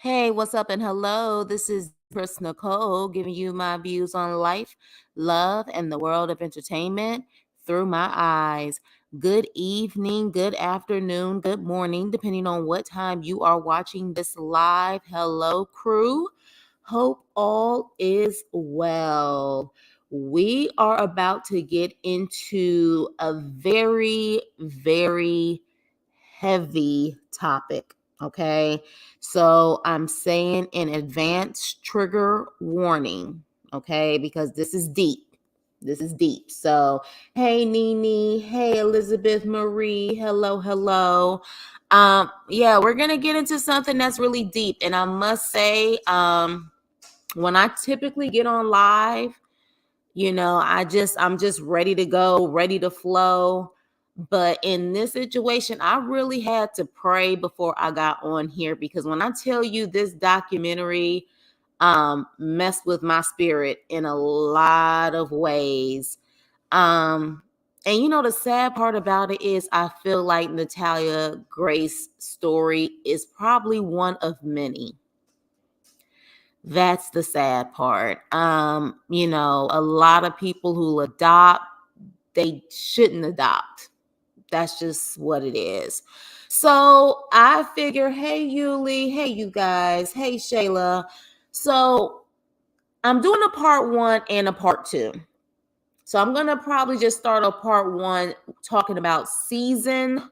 Hey, what's up and hello? This is Chris Nicole giving you my views on life, love, and the world of entertainment through my eyes. Good evening, good afternoon, good morning, depending on what time you are watching this live. Hello, crew. Hope all is well. We are about to get into a very heavy topic. Okay. So I'm saying in advance trigger warning, okay, because this is deep. This is deep. So, hey Nene, hey Elizabeth Marie, hello. Yeah, we're gonna get into something that's really deep, and I must say, when I typically get on live, I'm just ready to go, ready to flow. But in this situation, I really had to pray before I got on here because when I tell you this documentary messed with my spirit in a lot of ways. Um and the sad part about it is I feel like Natalia Grace's story is probably one of many. That's the sad part. A lot of people who adopt, they shouldn't adopt. That's just what it is. So I figure, hey Yuli, hey you guys, hey Shayla. So I'm doing a part one and a part two. So I'm gonna probably just start a part one talking about season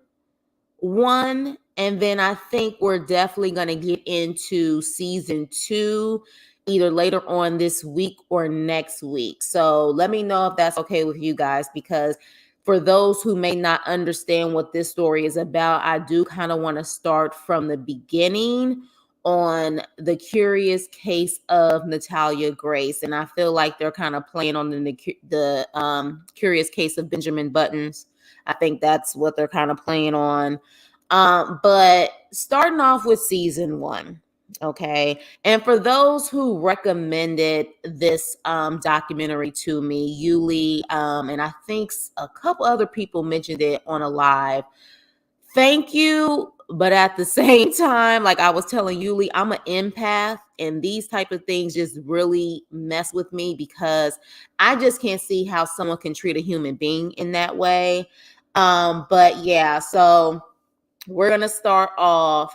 one, and then I think we're definitely going to get into season two either later on this week or next week. So let me know if that's okay with you guys, because for those who may not understand what this story is about, I do kind of want to start from the beginning on the curious case of Natalia Grace, and I feel like they're kind of playing on the curious case of Benjamin Buttons. I think that's what they're kind of playing on. But starting off with season one, okay. And for those who recommended this documentary to me, Yuli, and I think a couple other people mentioned it on a live. Thank you. But at the same time, like I was telling Yuli, I'm an empath, and these type of things just really mess with me because I just can't see how someone can treat a human being in that way. But yeah, so we're going to start off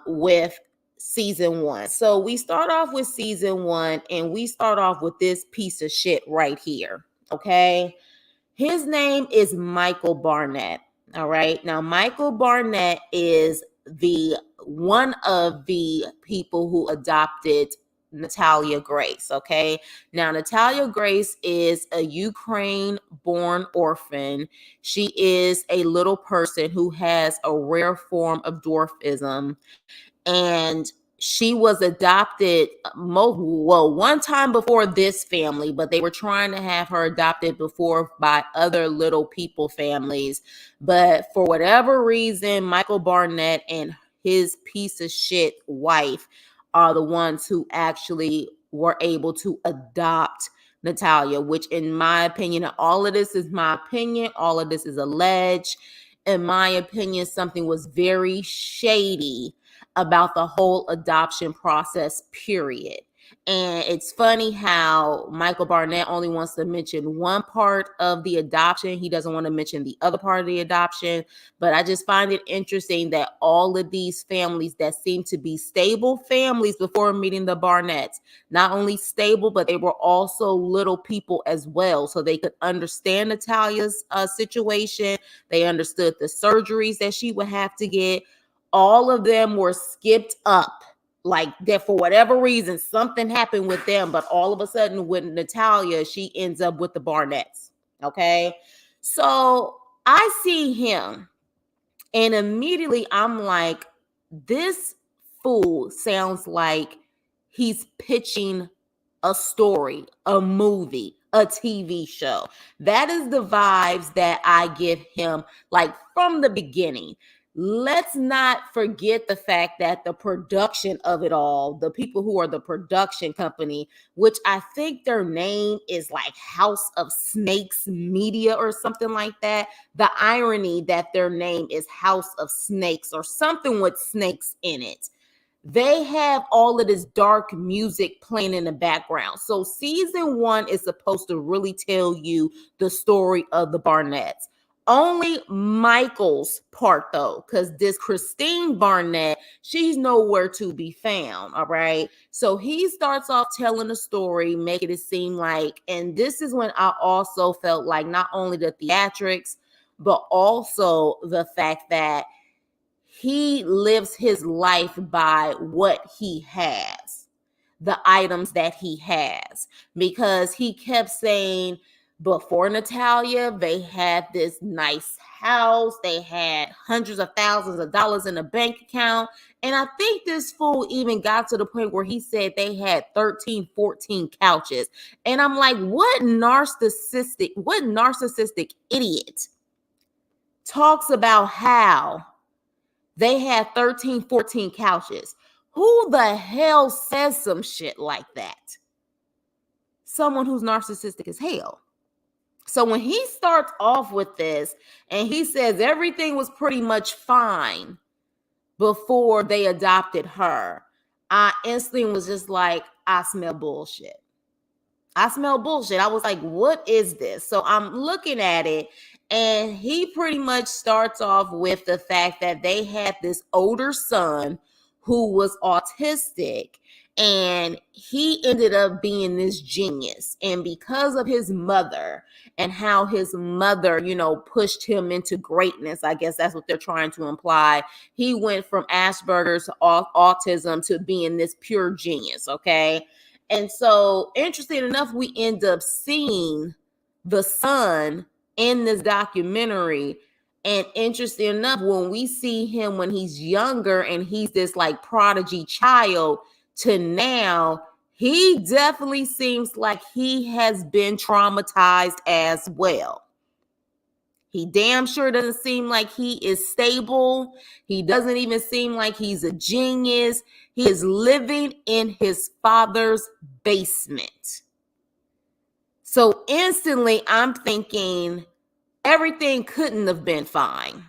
with season one. So we start off with season one, and we start off with this piece of shit right here. Okay. His name is Michael Barnett. All right. Now, Michael Barnett is the one of the people who adopted Natalia Grace. Okay. Now, Natalia Grace is a Ukraine born orphan. She is a little person who has a rare form of dwarfism, and she was adopted one time before this family, but they were trying to have her adopted before by other little people families. But for whatever reason, Michael Barnett and his piece of shit wife are the ones who actually were able to adopt Natalia, which in my opinion, all of this is my opinion, all of this is alleged. In my opinion, something was very shady about the whole adoption process, period. And it's funny how Michael Barnett only wants to mention one part of the adoption. He doesn't want to mention the other part of the adoption. But I just find it interesting that all of these families that seem to be stable families before meeting the Barnetts, not only stable, but they were also little people as well. So they could understand Natalia's situation. They understood the surgeries that she would have to get. All of them were skipped up, like that for whatever reason something happened with them, but all of a sudden with Natalia, she ends up with the Barnetts. Okay, so I see him, and immediately I'm like, this fool sounds like he's pitching a story, a movie, a TV show. That is the vibes that I give him, like from the beginning. Let's not forget the fact that the production of it all, the people who are the production company, which I think their name is like House of Snakes Media or something like that. The irony that their name is House of Snakes or something with snakes in it. they have all of this dark music playing in the background. So season 1 is supposed to really tell you the story of the Barnetts. Only Michael's part though, because this Christine Barnett, she's nowhere to be found. All right. So he starts off telling the story, making it seem like, and this is when I also felt like not only the theatrics, but also the fact that he lives his life by what he has, the items that he has, because he kept saying before Natalia, they had this nice house, they had hundreds of thousands of dollars in a bank account. And I think this fool even got to the point where he said they had 13, 14 couches. And I'm like, what narcissistic idiot talks about how they had 13, 14 couches? Who the hell says some shit like that? Someone who's narcissistic as hell. So when he starts off with this and he says everything was pretty much fine before they adopted her, I instantly was just like, I smell bullshit. I smell bullshit. I was like, what is this? So I'm looking at it, and he pretty much starts off with the fact that they had this older son who was autistic, and he ended up being this genius. And because of his mother and how his mother, pushed him into greatness, I guess that's what they're trying to imply. He went from Asperger's to autism to being this pure genius, okay? And so, interesting enough, we end up seeing the son in this documentary. And interesting enough, when we see him when he's younger and he's this like prodigy child to now, he definitely seems like he has been traumatized as well. He damn sure doesn't seem like he is stable. He doesn't even seem like he's a genius. He is living in his father's basement. So instantly, I'm thinking everything couldn't have been fine.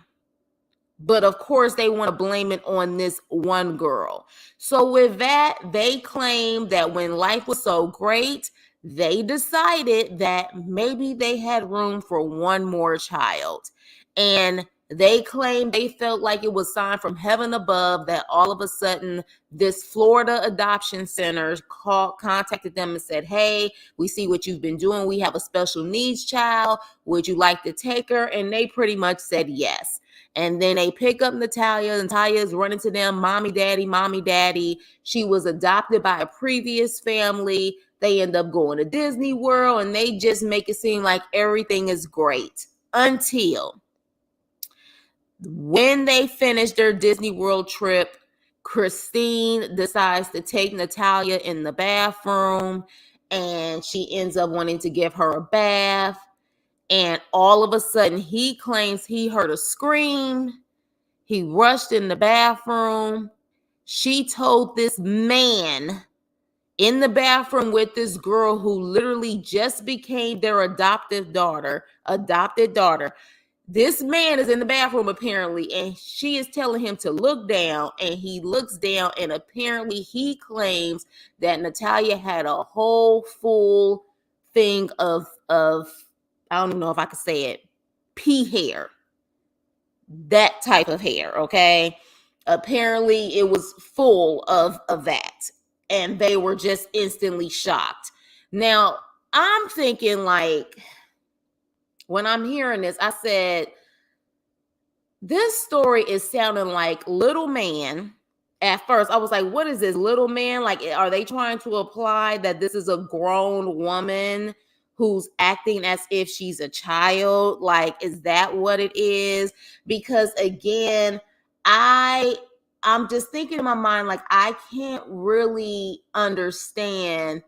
But of course, they want to blame it on this one girl. So with that, they claim that when life was so great, they decided that maybe they had room for one more child. And they claim they felt like it was sign from heaven above that all of a sudden this Florida adoption center contacted them and said, hey, we see what you've been doing. We have a special needs child. Would you like to take her? And they pretty much said yes. And then they pick up Natalia. Natalia is running to them, mommy, daddy, mommy, daddy. She was adopted by a previous family. They end up going to Disney World, and they just make it seem like everything is great until when they finish their Disney World trip, Christine decides to take Natalia in the bathroom, and she ends up wanting to give her a bath. And all of a sudden, he claims he heard a scream. He rushed in the bathroom. She told this man in the bathroom with this girl who literally just became their adopted daughter. This man is in the bathroom apparently, and she is telling him to look down, and he looks down, and apparently he claims that Natalia had a whole full thing of I don't even know if I could say it, pea hair. That type of hair, okay? Apparently it was full of that. And they were just instantly shocked. Now, I'm thinking like, when I'm hearing this, I said, this story is sounding like Little Man. At first, I was like, what is this, Little Man? Like, are they trying to apply that this is a grown woman who's acting as if she's a child? Like, is that what it is? Because again, I'm just thinking in my mind, like, I can't really understand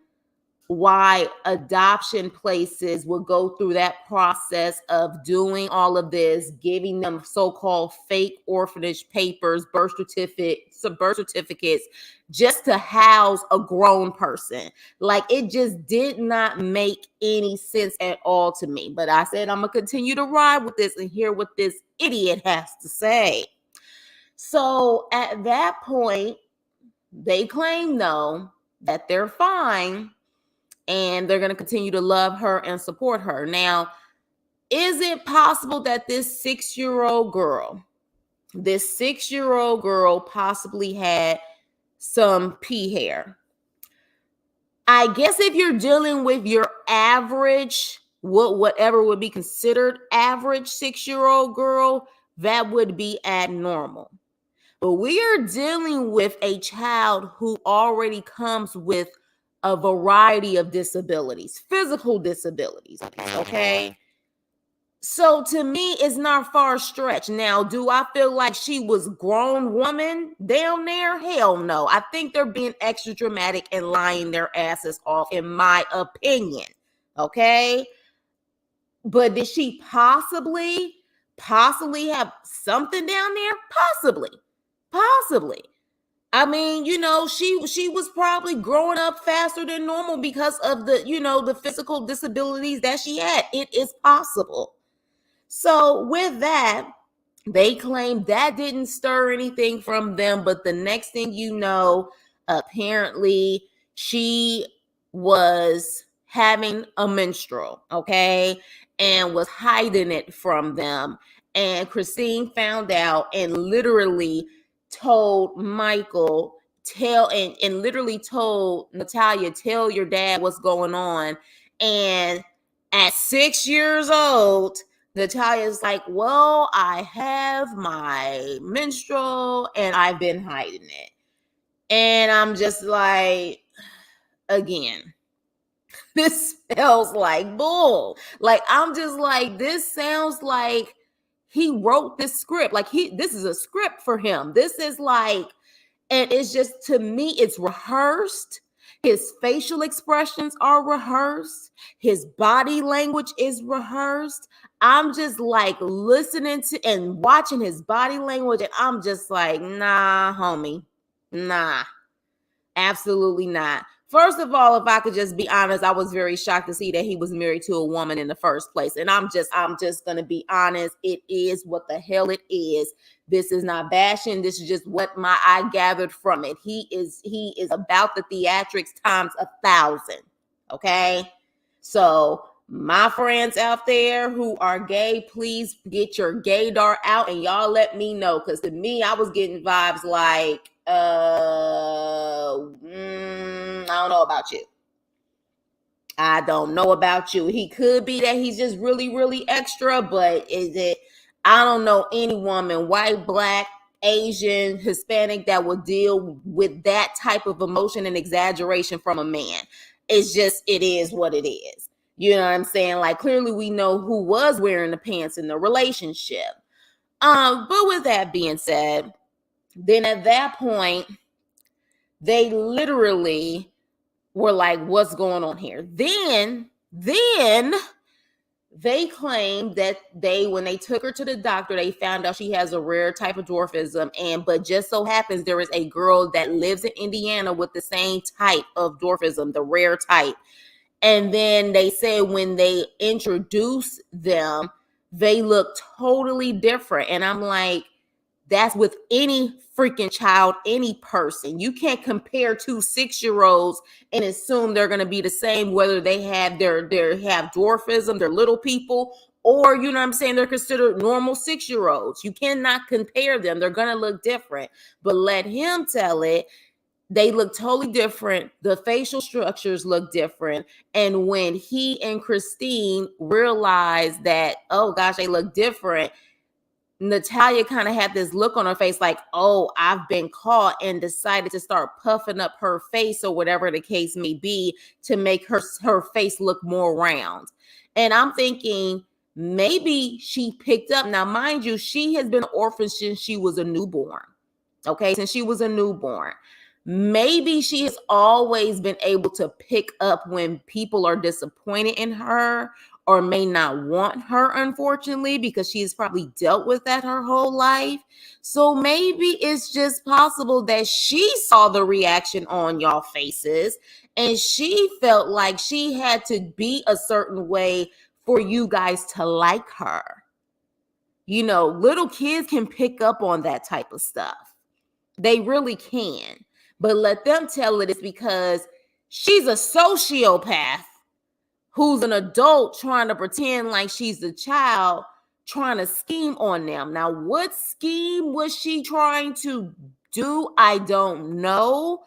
why adoption places would go through that process of doing all of this, giving them so-called fake orphanage papers, birth certificates, just to house a grown person. Like, it just did not make any sense at all to me. But I said, I'm going to continue to ride with this and hear what this idiot has to say. So at that point, They claim, though, that they're fine and they're going to continue to love her and support her. Now, is it possible that this 6-year-old girl possibly had some pea hair? I guess if you're dealing with your average, whatever would be considered average 6-year-old girl, that would be abnormal. But we are dealing with a child who already comes with a variety of disabilities, physical disabilities, okay? So to me, it's not far stretched. Now, do I feel like she was grown woman down there? Hell no. I think they're being extra dramatic and lying their asses off, in my opinion. Okay. But did she possibly have something down there? Possibly. I mean, she was probably growing up faster than normal because of the physical disabilities that she had. It is possible. So with that, they claim that didn't stir anything from them. But the next thing you know, apparently she was having a menstrual, okay, and was hiding it from them. And Christine found out and literally told Michael, and literally told Natalia, tell your dad what's going on. And at 6 years old, Natalia's like, well, I have my menstrual and I've been hiding it. And I'm just like, again, this smells like bull. Like, I'm just like, this sounds like he wrote this script. Like, this is a script for him. This is like, and it's just, to me, it's rehearsed. His facial expressions are rehearsed. His body language is rehearsed. I'm just like listening to and watching his body language, and I'm just like, nah, homie. Nah, absolutely not. First of all, if I could just be honest, I was very shocked to see that he was married to a woman in the first place. And I'm just gonna be honest. It is what the hell it is. This is not bashing. This is just what I gathered from it. He is about the theatrics times 1,000. Okay. So my friends out there who are gay, please get your gaydar out and y'all let me know. Because to me, I was getting vibes like, I don't know about you. I don't know about you. He could be that he's just really, really extra, but I don't know any woman, white, black, Asian, Hispanic, that will deal with that type of emotion and exaggeration from a man. It is what it is. You know what I'm saying? Like, clearly we know who was wearing the pants in the relationship. But with that being said, then at that point, they literally were like, what's going on here? Then they claimed that when they took her to the doctor, they found out she has a rare type of dwarfism. But just so happens there is a girl that lives in Indiana with the same type of dwarfism, the rare type. And then they said when they introduced them, they look totally different. And I'm like, that's with any freaking child, any person. You can't compare 2 6-year-olds and assume they're going to be the same, whether they have have dwarfism, they're little people, or, you know what I'm saying, they're considered normal 6-year-olds. You cannot compare them. They're going to look different. But let him tell it. They look totally different. The facial structures look different. And when he and Christine realized that, oh gosh, they look different, Natalia kind of had this look on her face like, oh, I've been caught, and decided to start puffing up her face or whatever the case may be to make her face look more round. And I'm thinking maybe she picked up. Now, mind you, she has been an orphan since she was a newborn. Okay, since she was a newborn. Maybe she has always been able to pick up when people are disappointed in her or may not want her, unfortunately, because she's probably dealt with that her whole life. So maybe it's just possible that she saw the reaction on y'all faces and she felt like she had to be a certain way for you guys to like her. You know, little kids can pick up on that type of stuff. They really can. but let them tell it is because she's a sociopath who's an adult trying to pretend like she's a child, trying to scheme on them. Now, what scheme was she trying to do? I don't know.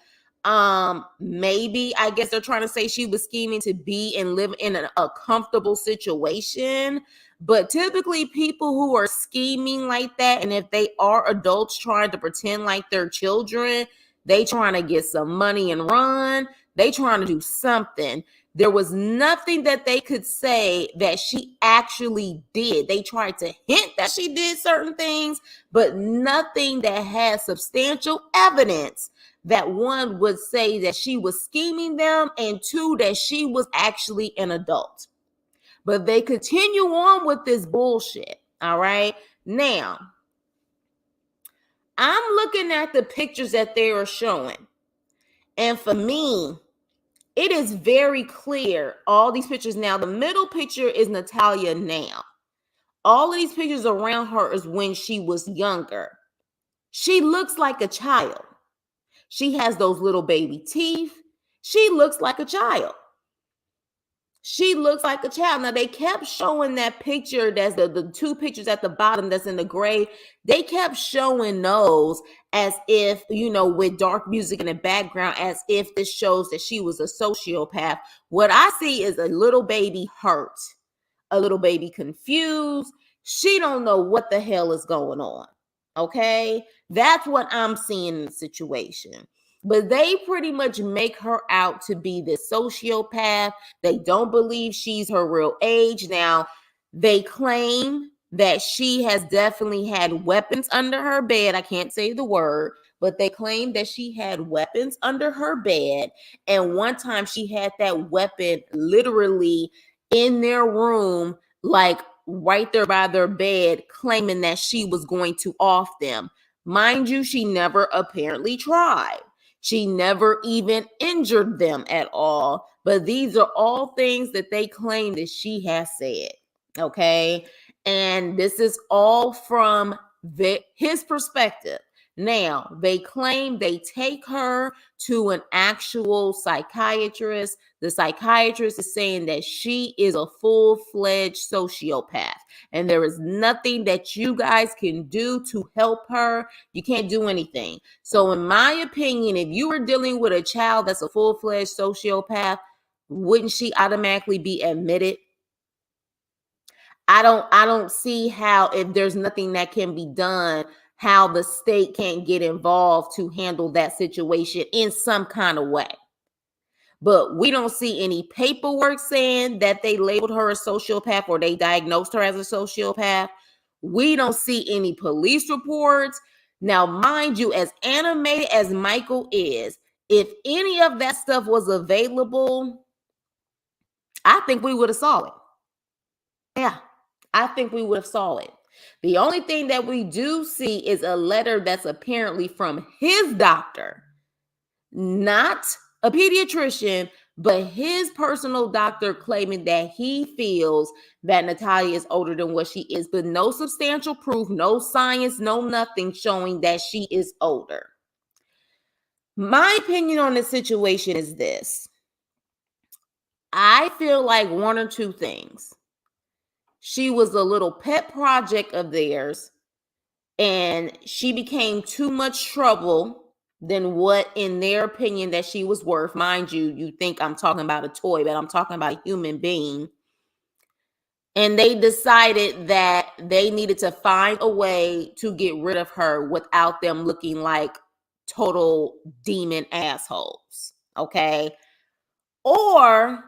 Maybe I guess they're trying to say she was scheming to be and live in a comfortable situation. But typically, people who are scheming like that, and if they are adults trying to pretend like they're children, they trying to get some money and run. They trying to do something. There was nothing that they could say that she actually did. They tried to hint that she did certain things, but nothing that had substantial evidence that one would say that she was scheming them, and two, that she was actually an adult. But they continue on with this bullshit. All right. Now, I'm looking at the pictures that they are showing. And for me, it is very clear, all these pictures now. The middle picture is Natalia now. All of these pictures around her is when she was younger. She looks like a child. She has those little baby teeth. She looks like a child. She looks like a child. Now, they kept showing that picture, that's the two pictures at the bottom that's in the gray. They kept showing those as if, with dark music in the background, as if this shows that she was a sociopath. What I see is a little baby hurt, a little baby confused. She don't know what the hell is going on. Okay? That's what I'm seeing in the situation. But they pretty much make her out to be this sociopath. They don't believe she's her real age. Now, they claim that she has definitely had weapons under her bed. I can't say the word, but they claim that she had weapons under her bed. And one time she had that weapon literally in their room, like right there by their bed, claiming that she was going to off them. Mind you, she never apparently tried. She never even injured them at all. But these are all things that they claim that she has said. Okay. And this is all from his perspective. Now, they claim they take her to an actual psychiatrist. The psychiatrist is saying that she is a full-fledged sociopath, and there is nothing that you guys can do to help her. You can't do anything. So in my opinion, if you were dealing with a child that's a full-fledged sociopath, wouldn't she automatically be admitted? I don't see how, if there's nothing that can be done, how the state can't get involved to handle that situation in some kind of way. But we don't see any paperwork saying that they labeled her a sociopath or they diagnosed her as a sociopath. We don't see any police reports. Now, mind you, as animated as Michael is, if any of that stuff was available, I think we would have saw it. Yeah, I think we would have saw it. The only thing that we do see is a letter that's apparently from his doctor, not a pediatrician, but his personal doctor, claiming that he feels that Natalia is older than what she is, but no substantial proof, no science, no nothing showing that she is older. My opinion on this situation is this. I feel like one or two things. She was a little pet project of theirs, and she became too much trouble than what, in their opinion, that she was worth. Mind you, you think I'm talking about a toy, but I'm talking about a human being. And they decided that they needed to find a way to get rid of her without them looking like total demon assholes. Okay. Or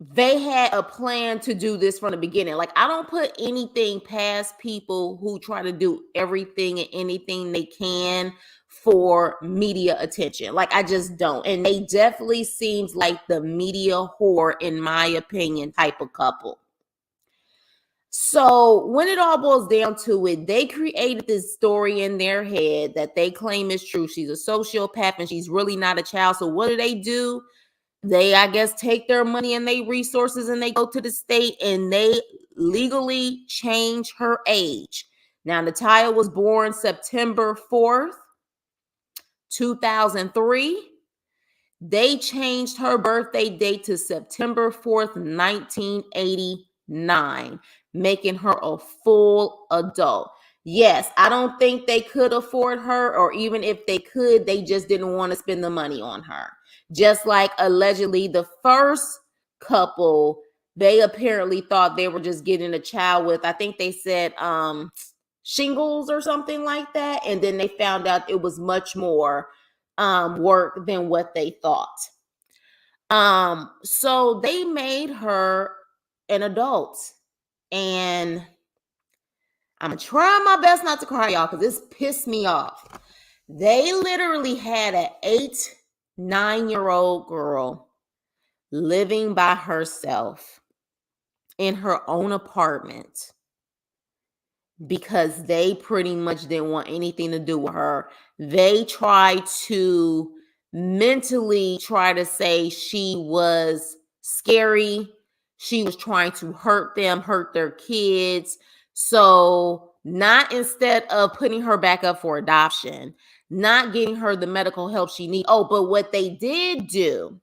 they had a plan to do this from the beginning. Like, I don't put anything past people who try to do everything and anything they can for media attention. Like, I just don't. And they definitely seems like the media whore, in my opinion, type of couple. So when it all boils down to it, they created this story in their head that they claim is true. She's a sociopath and she's really not a child. So what do? They, I guess, take their money and their resources and they go to the state and they legally change her age. Now, Natalia was born September 4th, 2003, they changed her birthday date to September 4th, 1989, making her a full adult. Yes, I don't think they could afford her, or even if they could, they just didn't want to spend the money on her. Just like allegedly the first couple, they apparently thought they were just getting a child with, I think they said shingles or something like that. And then they found out it was much more work than what they thought. So they made her an adult, and I'm gonna try my best not to cry, y'all, because this pissed me off. They literally had an 9-year-old girl living by herself in her own apartment because they pretty much didn't want anything to do with her. They tried to mentally try to say she was scary. She was trying to hurt them, hurt their kids. So not, instead of putting her back up for adoption, not getting her the medical help she needs. Oh, but what they did do,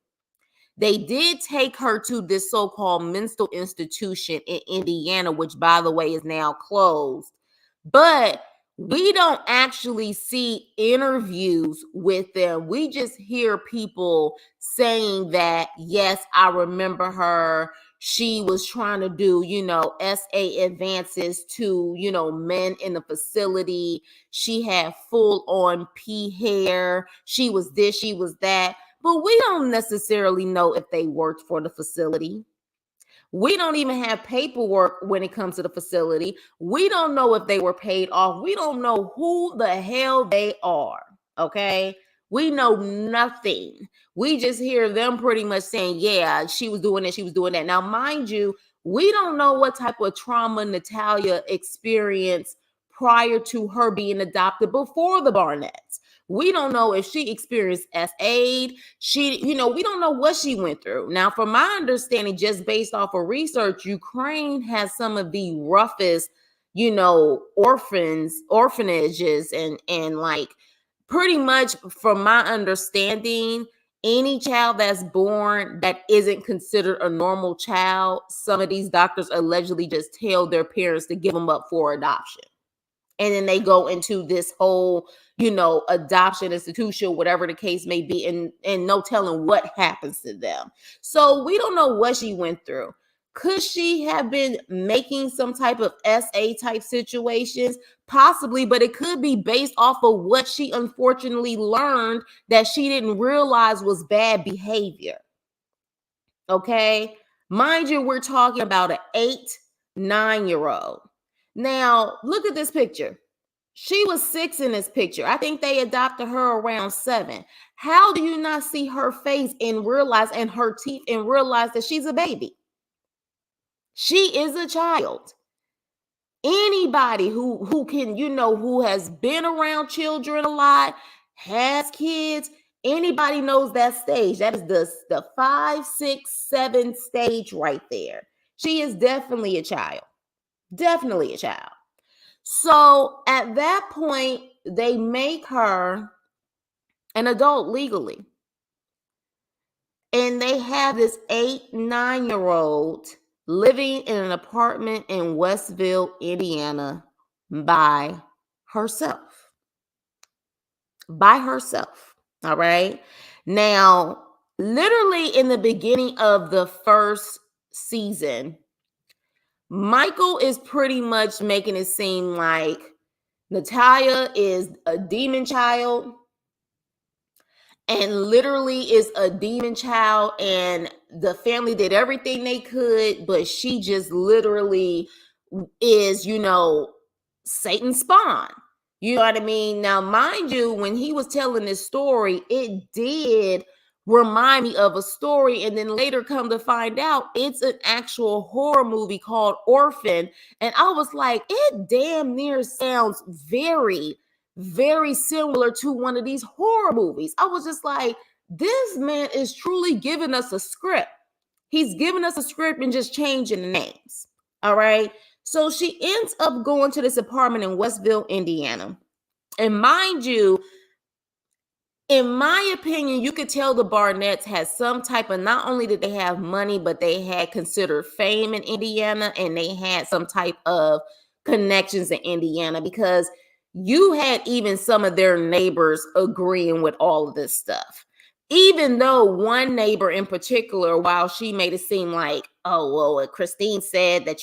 they did take her to this so-called mental institution in Indiana, which, by the way, is now closed. But we don't actually see interviews with them. We just hear people saying that, yes, I remember her. She was trying to do, SA advances to, men in the facility. She had full on pea hair. She was this, she was that. But we don't necessarily know if they worked for the facility. We don't even have paperwork when it comes to the facility. We don't know if they were paid off. We don't know who the hell they are. Okay. We know nothing. We just hear them pretty much saying, yeah, she was doing it, she was doing that. Now, mind you, we don't know what type of trauma Natalia experienced prior to her being adopted before the Barnetts. We don't know if she experienced aid. We don't know what she went through. Now, from my understanding, just based off of research, Ukraine has some of the roughest, orphanages, and like, pretty much from my understanding, any child that's born that isn't considered a normal child, some of these doctors allegedly just tell their parents to give them up for adoption. And then they go into this whole, adoption institution, whatever the case may be, and no telling what happens to them. So we don't know what she went through. Could she have been making some type of SA type situations? Possibly, but it could be based off of what she unfortunately learned that she didn't realize was bad behavior. Okay? Mind you, we're talking about an 9-year-old. Now, look at this picture. She was 6 in this picture. I think they adopted her around 7. How do you not see her face and realize, and her teeth, and realize that she's a baby? She is a child. Anybody who can, who has been around children a lot, has kids, anybody knows that stage. That is the 5, 6, 7 stage right there. She is definitely a child. Definitely a child. So at that point, they make her an adult legally. And they have this 8, 9-year-old living in an apartment in Westville, Indiana by herself. By herself. All right. Now, literally in the beginning of the first season, Michael is pretty much making it seem like Natalia is a demon child, and literally is a demon child, and the family did everything they could, but she just literally is, Satan's spawn. You know what I mean? Now, mind you, when he was telling this story, it did remind me of a story, and then later come to find out it's an actual horror movie called Orphan. And I was like, it damn near sounds very, very similar to one of these horror movies. I was just like, this man is truly giving us a script. He's giving us a script and just changing the names. All right. So she ends up going to this apartment in Westville, Indiana. And mind you, In my opinion, you could tell the Barnetts had some type of, not only did they have money, but they had considered fame in Indiana, and they had some type of connections in Indiana, because you had even some of their neighbors agreeing with all of this stuff. Even though one neighbor in particular, while she made it seem like, oh, well, Christine said that,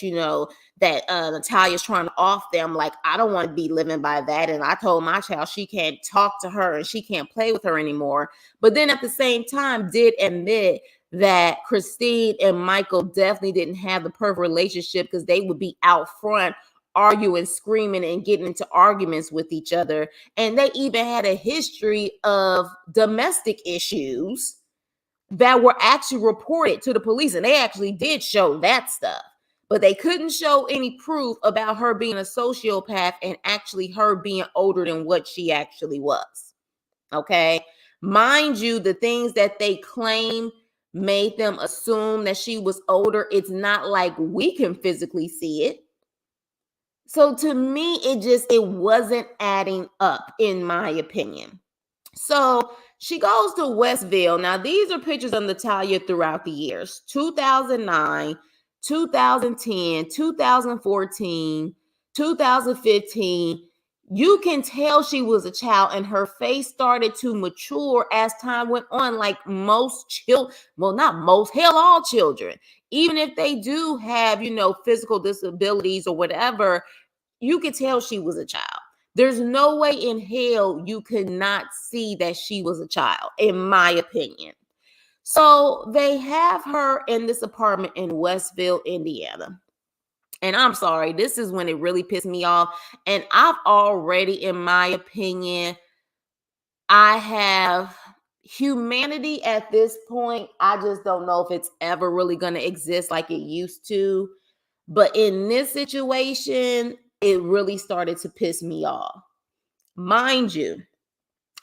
that Natalia's trying to off them, like, I don't want to be living by that. And I told my child she can't talk to her and she can't play with her anymore. But then at the same time did admit that Christine and Michael definitely didn't have the perfect relationship, because they would be out front arguing, screaming, and getting into arguments with each other. And they even had a history of domestic issues that were actually reported to the police. And they actually did show that stuff. But they couldn't show any proof about her being a sociopath and actually her being older than what she actually was. Okay. Mind you, the things that they claim made them assume that she was older. It's not like we can physically see it. So to me, it wasn't adding up, in my opinion. So she goes to Westville. Now, these are pictures of Natalia throughout the years: 2009, 2010, 2014, 2015. You can tell she was a child, and her face started to mature as time went on, like most children. Well, not most, hell, all children. Even if they do have, physical disabilities or whatever, you could tell she was a child. There's no way in hell you could not see that she was a child, in my opinion. So they have her in this apartment in Westville, Indiana. And I'm sorry, this is when it really pissed me off. And I've already, in my opinion, I have humanity at this point. I just don't know if it's ever really going to exist like it used to. But in this situation, it really started to piss me off. Mind you,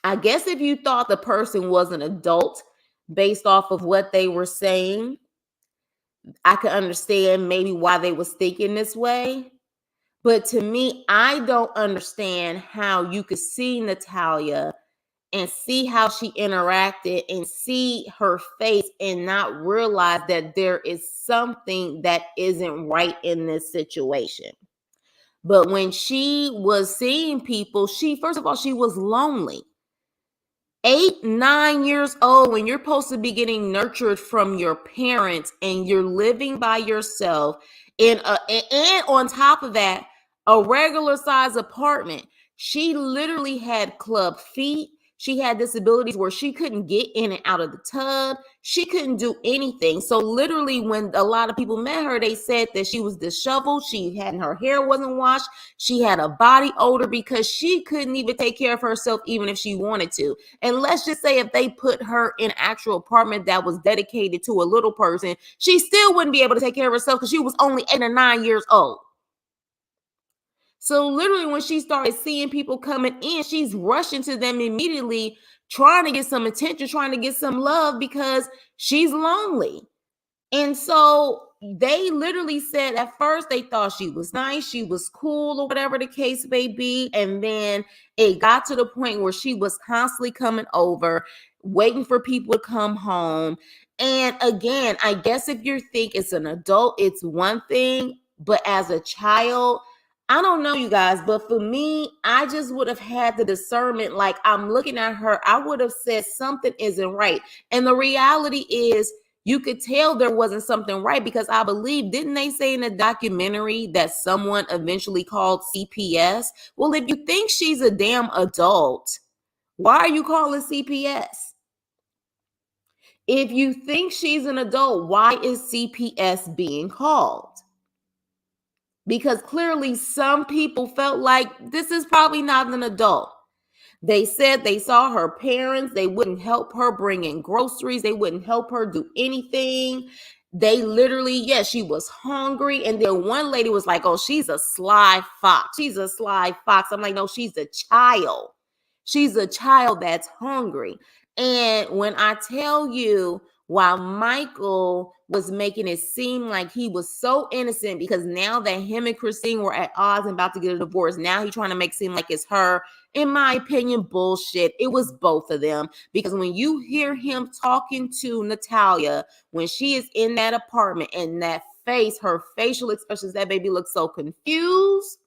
I guess if you thought the person was an adult based off of what they were saying, I could understand maybe why they was thinking this way. But to me, I don't understand how you could see Natalia and see how she interacted and see her face and not realize that there is something that isn't right in this situation. But when she was seeing people, first of all, she was lonely. 8, 9 years old, when you're supposed to be getting nurtured from your parents, and you're living by yourself and on top of that, a regular size apartment. She literally had club feet. She had disabilities where she couldn't get in and out of the tub. She couldn't do anything. So literally, when a lot of people met her, they said that she was disheveled. Her hair wasn't washed. She had a body odor, because she couldn't even take care of herself, even if she wanted to. And let's just say if they put her in an actual apartment that was dedicated to a little person, she still wouldn't be able to take care of herself, because she was only 8 or 9 years old. So literally, when she started seeing people coming in, she's rushing to them immediately, trying to get some attention, trying to get some love, because she's lonely. And so they literally said at first they thought she was nice, she was cool, or whatever the case may be. And then it got to the point where she was constantly coming over, waiting for people to come home. And again, I guess if you think it's an adult, it's one thing. But as a child, I don't know, you guys, but for me, I just would have had the discernment. Like, I'm looking at her, I would have said something isn't right. And the reality is, you could tell there wasn't something right, because I believe, didn't they say in the documentary that someone eventually called CPS? Well, if you think she's a damn adult, why are you calling CPS? If you think she's an adult, why is CPS being called? Because clearly some people felt like this is probably not an adult. They said they saw her parents. They wouldn't help her bring in groceries. They wouldn't help her do anything. They literally, yes, she was hungry. And then one lady was like, oh, she's a sly fox. She's a sly fox. I'm like, no, she's a child. She's a child that's hungry. And when I tell you, while Michael was making it seem like he was so innocent because now that him and Christine were at odds and about to get a divorce, now he's trying to make it seem like it's her. In my opinion, bullshit. It was both of them, because when you hear him talking to Natalia when she is in that apartment, and that face, her facial expressions, that baby looks so confused.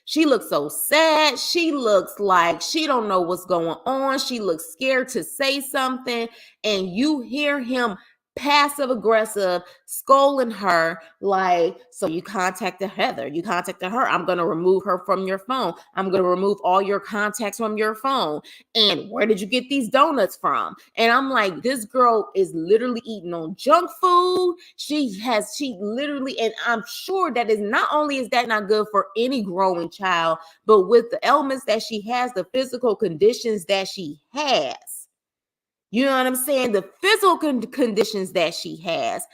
She looks so sad. She looks like she don't know what's going on. She looks scared to say something. And you hear him passive aggressive scolding her like, so you contacted Heather, you contacted her, I'm going to remove her from your phone, I'm going to remove all your contacts from your phone, and where did you get these donuts from? And I'm like, this girl is literally eating on junk food. She literally, and I'm sure that is not only is that not good for any growing child, but with the ailments that she has, the physical conditions that she has, you know what I'm saying? The physical conditions that she has.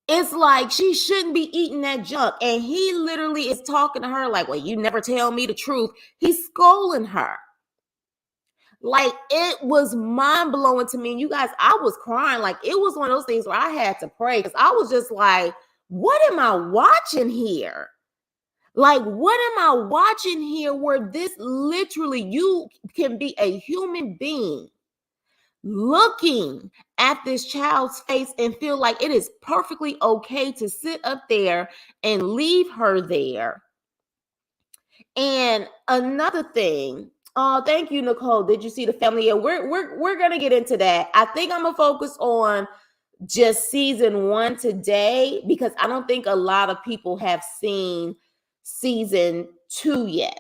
It's like she shouldn't be eating that junk. And he literally is talking to her like, well, you never tell me the truth. He's scolding her. Like, it was mind-blowing to me. And you guys, I was crying. Like, it was one of those things where I had to pray, because I was just like, what am I watching here? Like, what am I watching here where this literally, you can be a human being looking at this child's face and feel like it is perfectly okay to sit up there and leave her there. And another thing, oh, thank you, Nicole. Did you see the family? Yeah, we're gonna get into that. I think I'm gonna focus on just season 1 today, because I don't think a lot of people have seen season 2 yet.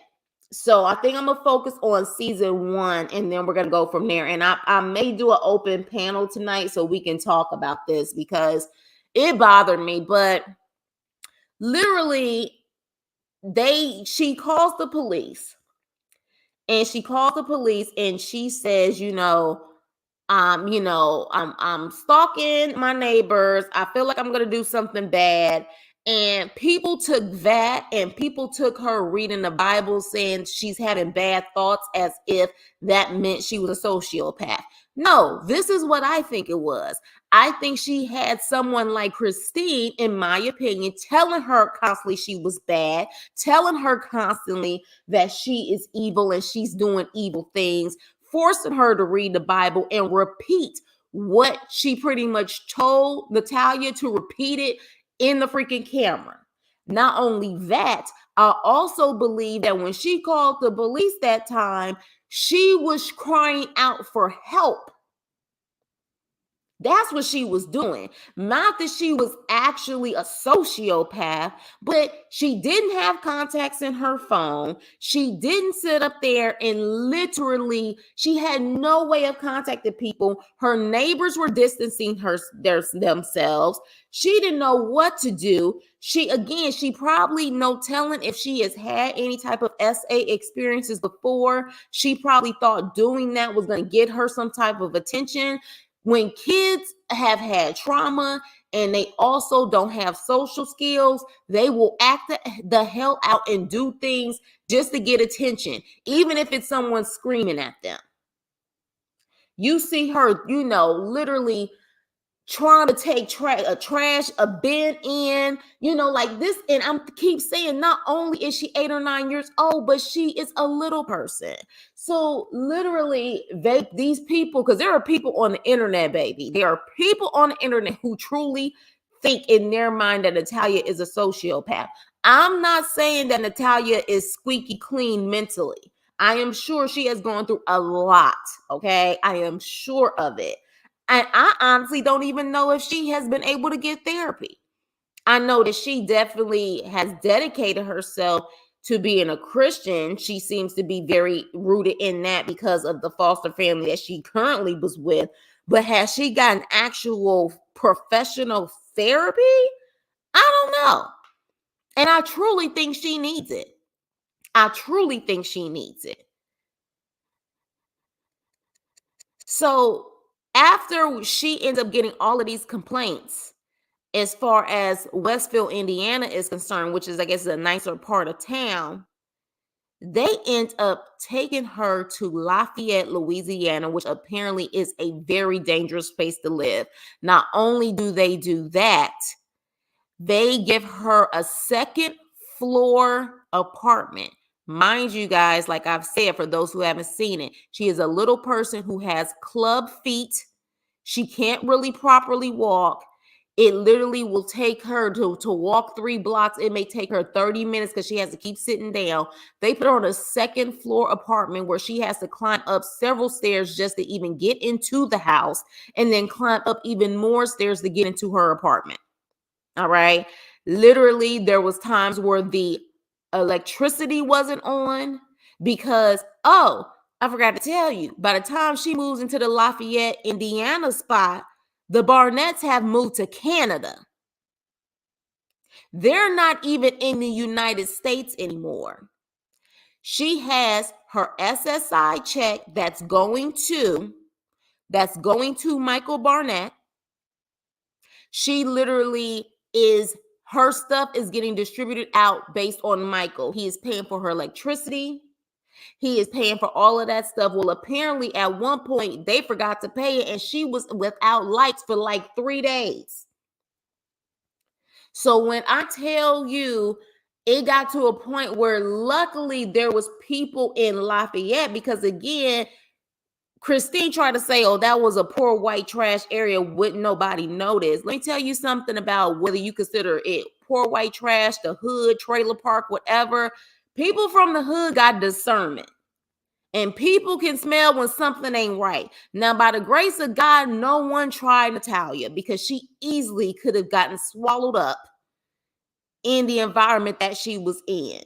So I think I'm gonna focus on season 1, and then we're gonna go from there. And I may do an open panel tonight so we can talk about this, because it bothered me. But literally, she calls the police, and she says, I'm stalking my neighbors. I feel like I'm gonna do something bad. And people took that, and people took her reading the Bible saying she's having bad thoughts, as if that meant she was a sociopath. No, this is what I think it was. I think she had someone like Christine, in my opinion, telling her constantly she was bad, telling her constantly that she is evil and she's doing evil things, forcing her to read the Bible and repeat what she pretty much told Natalia to repeat it in the freaking camera. Not only that, I also believe that when she called the police that time, she was crying out for help. That's what she was doing. Not that she was actually a sociopath, but she didn't have contacts in her phone. She didn't sit up there and literally, she had no way of contacting people. Her neighbors were distancing themselves. She didn't know what to do. She probably, no telling if she has had any type of SA experiences before. She probably thought doing that was going to get her some type of attention. When kids have had trauma and they also don't have social skills, they will act the hell out and do things just to get attention, even if it's someone screaming at them. You see her, literally trying to take a bin in, like this. And I'm keep saying, not only is she 8 or 9 years old, but she is a little person. So literally, these people, because there are people on the internet, baby. There are people on the internet who truly think in their mind that Natalia is a sociopath. I'm not saying that Natalia is squeaky clean mentally. I am sure she has gone through a lot. Okay, I am sure of it. And I honestly don't even know if she has been able to get therapy. I know that she definitely has dedicated herself to being a Christian. She seems to be very rooted in that because of the foster family that she currently was with. But has she gotten actual professional therapy? I don't know. And I truly think she needs it. So after she ends up getting all of these complaints, as far as Westville, Indiana is concerned, which is, I guess, a nicer part of town, They end up taking her to Lafayette, Louisiana, which apparently is a very dangerous place to live. Not only do they do that, they give her a second floor apartment. Mind you, guys, like I've said, for those who haven't seen it, she is a little person who has club feet. She can't really properly walk. It literally will take her to walk 3 blocks. It may take her 30 minutes because she has to keep sitting down. They put her on a second floor apartment where she has to climb up several stairs just to even get into the house, and then climb up even more stairs to get into her apartment. All right. Literally, there was times where the electricity wasn't on because, oh, I forgot to tell you, by the time she moves into the Lafayette, Indiana spot, the Barnetts have moved to Canada. They're not even in the United States anymore. She has her SSI check that's going to Michael Barnett. She literally is, her stuff is getting distributed out based on Michael. He is paying for her electricity. He is paying for all of that stuff. Well, apparently at one point they forgot to pay it and she was without lights for like 3 days. So when I tell you, it got to a point where luckily there was people in Lafayette, because again, Christine tried to say, oh, that was a poor white trash area, wouldn't nobody notice. Let me tell you something about whether you consider it poor white trash, the hood, trailer park, whatever. People from the hood got discernment. And people can smell when something ain't right. Now, by the grace of God, no one tried Natalia because she easily could have gotten swallowed up in the environment that she was in.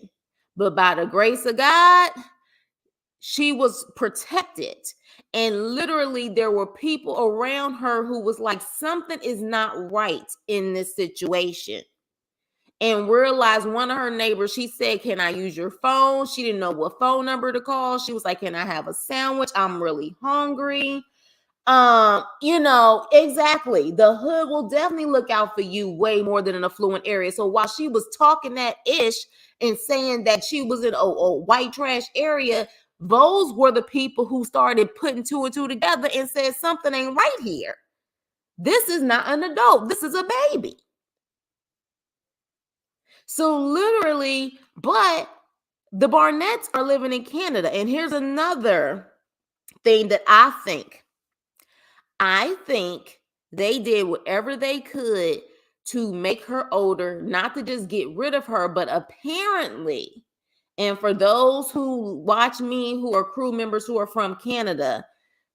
But by the grace of God, she was protected. And literally, there were people around her who was like, something is not right in this situation. And realized, one of her neighbors, she said, can I use your phone? She didn't know what phone number to call. She was like, can I have a sandwich? I'm really hungry. Exactly. The hood will definitely look out for you way more than an affluent area. So while she was talking that ish and saying that she was in a white trash area, those were the people who started putting two and two together and said something ain't right here. This is not an adult. This is a baby. So literally, but the Barnetts are living in Canada. And here's another thing that I think they did whatever they could to make her older, not to just get rid of her, but apparently, and for those who watch me who are crew members who are from Canada,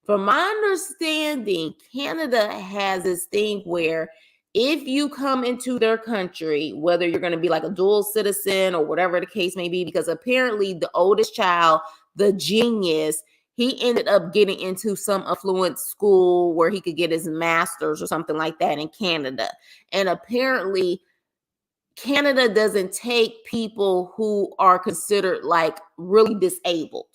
from my understanding, Canada has this thing where if you come into their country, whether you're going to be like a dual citizen or whatever the case may be, because apparently the oldest child, the genius, he ended up getting into some affluent school where he could get his master's or something like that in Canada. And apparently, Canada doesn't take people who are considered like really disabled.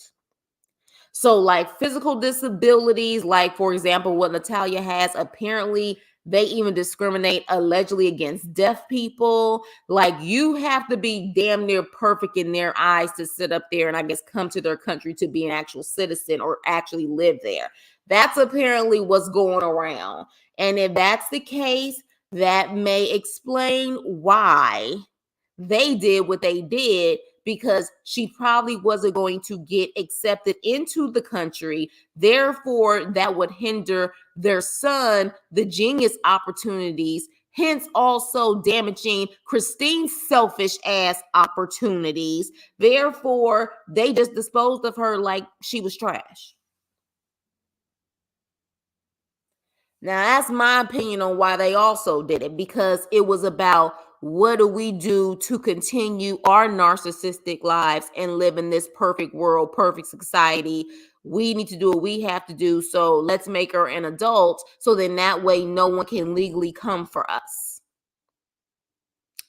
So, like physical disabilities, like for example, what Natalia has, apparently they even discriminate allegedly against deaf people. Like, you have to be damn near perfect in their eyes to sit up there and I guess come to their country to be an actual citizen or actually live there. That's apparently what's going around. And if that's the case, that may explain why they did what they did, because she probably wasn't going to get accepted into the country. Therefore, that would hinder their son, the genius opportunities, hence also damaging Christine's selfish ass opportunities. Therefore, they just disposed of her like she was trash. Now, that's my opinion on why they also did it, because it was about, what do we do to continue our narcissistic lives and live in this perfect world, perfect society? We need to do what we have to do. So let's make her an adult. So then that way, no one can legally come for us.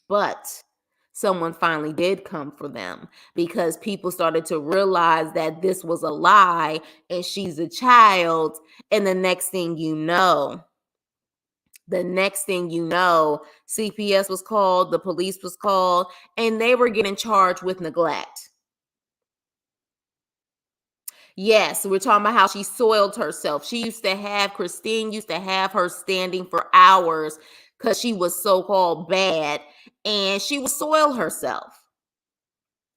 But someone finally did come for them, because people started to realize that this was a lie and she's a child. And the next thing you know, CPS was called, the police was called, and they were getting charged with neglect. Yes, we're talking about how she soiled herself. Christine used to have her standing for hours because she was so-called bad, and she would soil herself.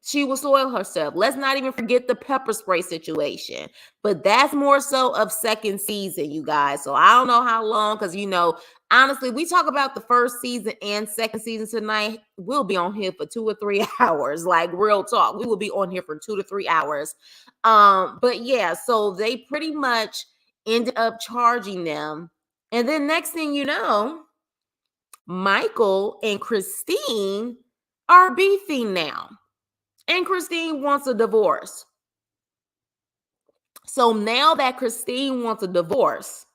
She will soil herself. Let's not even forget the pepper spray situation. But that's more so of second season, you guys. So I don't know how long, because honestly, we talk about the first season and second season tonight. We'll be on here for 2 or 3 hours, like real talk. We will be on here for 2 to 3 hours. But yeah, so they pretty much ended up charging them. And then next thing you know, Michael and Christine are beefing now. And Christine wants a divorce. So now that Christine wants a divorce,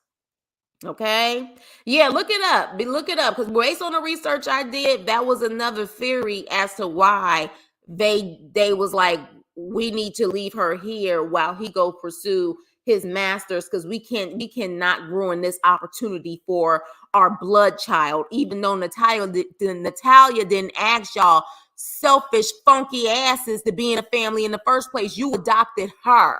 okay? Yeah, look it up. Look it up. Because based on the research I did, that was another theory as to why they was like, we need to leave her here while he go pursue his masters, because we cannot ruin this opportunity for our blood child. Even though Natalia didn't ask y'all selfish, funky asses to be in a family in the first place. You adopted her.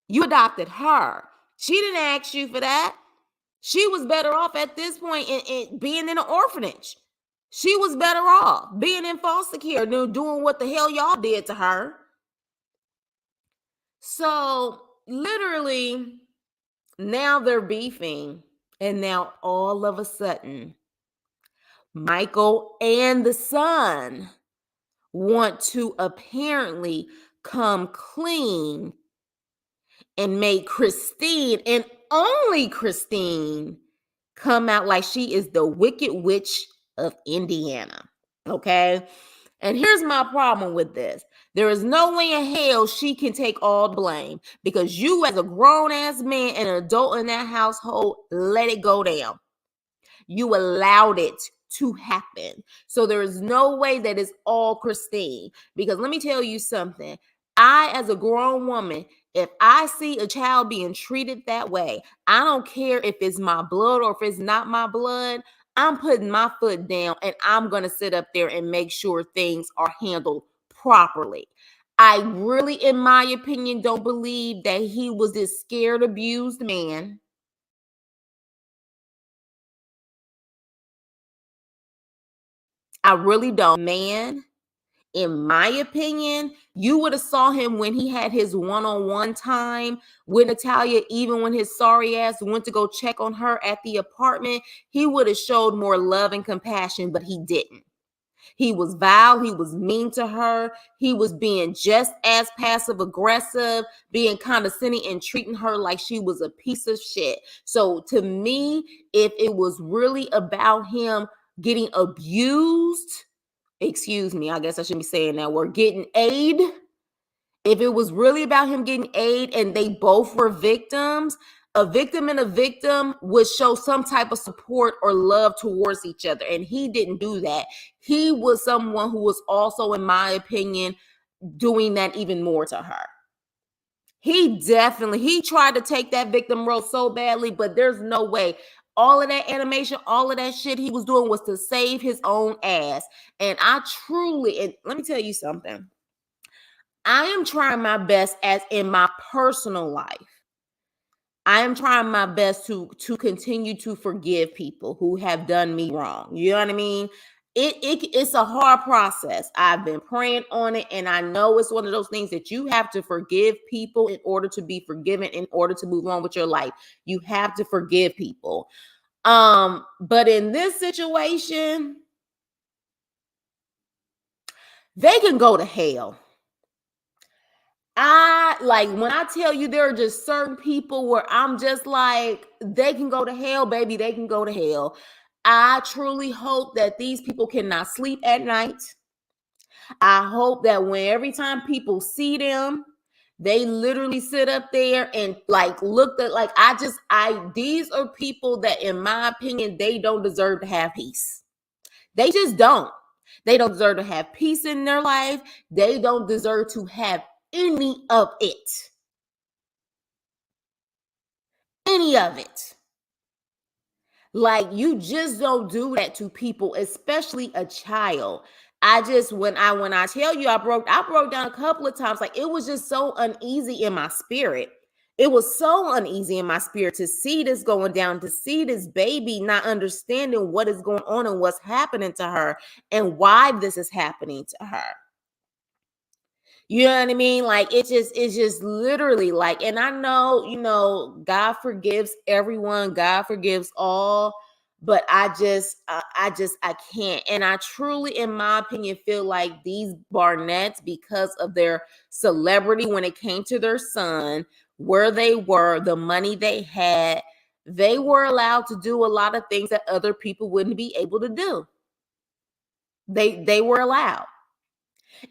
You adopted her. She didn't ask you for that. She was better off at this point in being in an orphanage. She was better off being in foster care than doing what the hell y'all did to her. So literally, now they're beefing. And now all of a sudden, Michael and the son want to apparently come clean and make Christine, and only Christine, come out like she is the wicked witch of Indiana. Okay? And here's my problem with this. There is no way in hell she can take all the blame, because you, as a grown ass man and an adult in that household, let it go down. You allowed it to happen. So there is no way that it's all Christine. Because let me tell you something. I, as a grown woman, if I see a child being treated that way, I don't care if it's my blood or if it's not my blood. I'm putting my foot down and I'm going to sit up there and make sure things are handled properly. I really, in my opinion, don't believe that he was this scared, abused man. I really don't. Man, in my opinion, you would have saw him when he had his one-on-one time with Natalia. Even when his sorry ass went to go check on her at the apartment, he would have showed more love and compassion, but he didn't. He was vile. He was mean to her. He was being just as passive aggressive, being condescending and treating her like she was a piece of shit. So to me, if it was really about him getting abused, excuse me, I guess I shouldn't be saying that word, getting aid. If it was really about him getting aid and they both were victims, a victim and a victim would show some type of support or love towards each other. And he didn't do that. He was someone who was also, in my opinion, doing that even more to her. He tried to take that victim role so badly, but there's no way. All of that animation, all of that shit he was doing was to save his own ass. And and let me tell you something. I am trying my best, as in my personal life. I am trying my best to continue to forgive people who have done me wrong. You know what I mean? It's a hard process. I've been praying on it, and I know it's one of those things that you have to forgive people in order to be forgiven, in order to move on with your life. You have to forgive people. But in this situation, they can go to hell. I like when I tell you there are just certain people where I'm just like, they can go to hell, baby. They can go to hell. I truly hope that these people cannot sleep at night. I hope that when every time people see them, they literally sit up there and like look at like these are people that, in my opinion, they don't deserve to have peace. They just don't. They don't deserve to have peace in their life. They don't deserve to have any of it. Any of it. Like, you just don't do that to people, especially a child. when I tell you I broke down a couple of times. Like, it was just so uneasy in my spirit. It was so uneasy in my spirit to see this going down, to see this baby not understanding what is going on and what's happening to her and why this is happening to her. You know what I mean? Like, it's just literally like, and I know, God forgives everyone, God forgives all, but I can't. And I truly, in my opinion, feel like these Barnetts, because of their celebrity when it came to their son, where they were, the money they had, they were allowed to do a lot of things that other people wouldn't be able to do. They were allowed.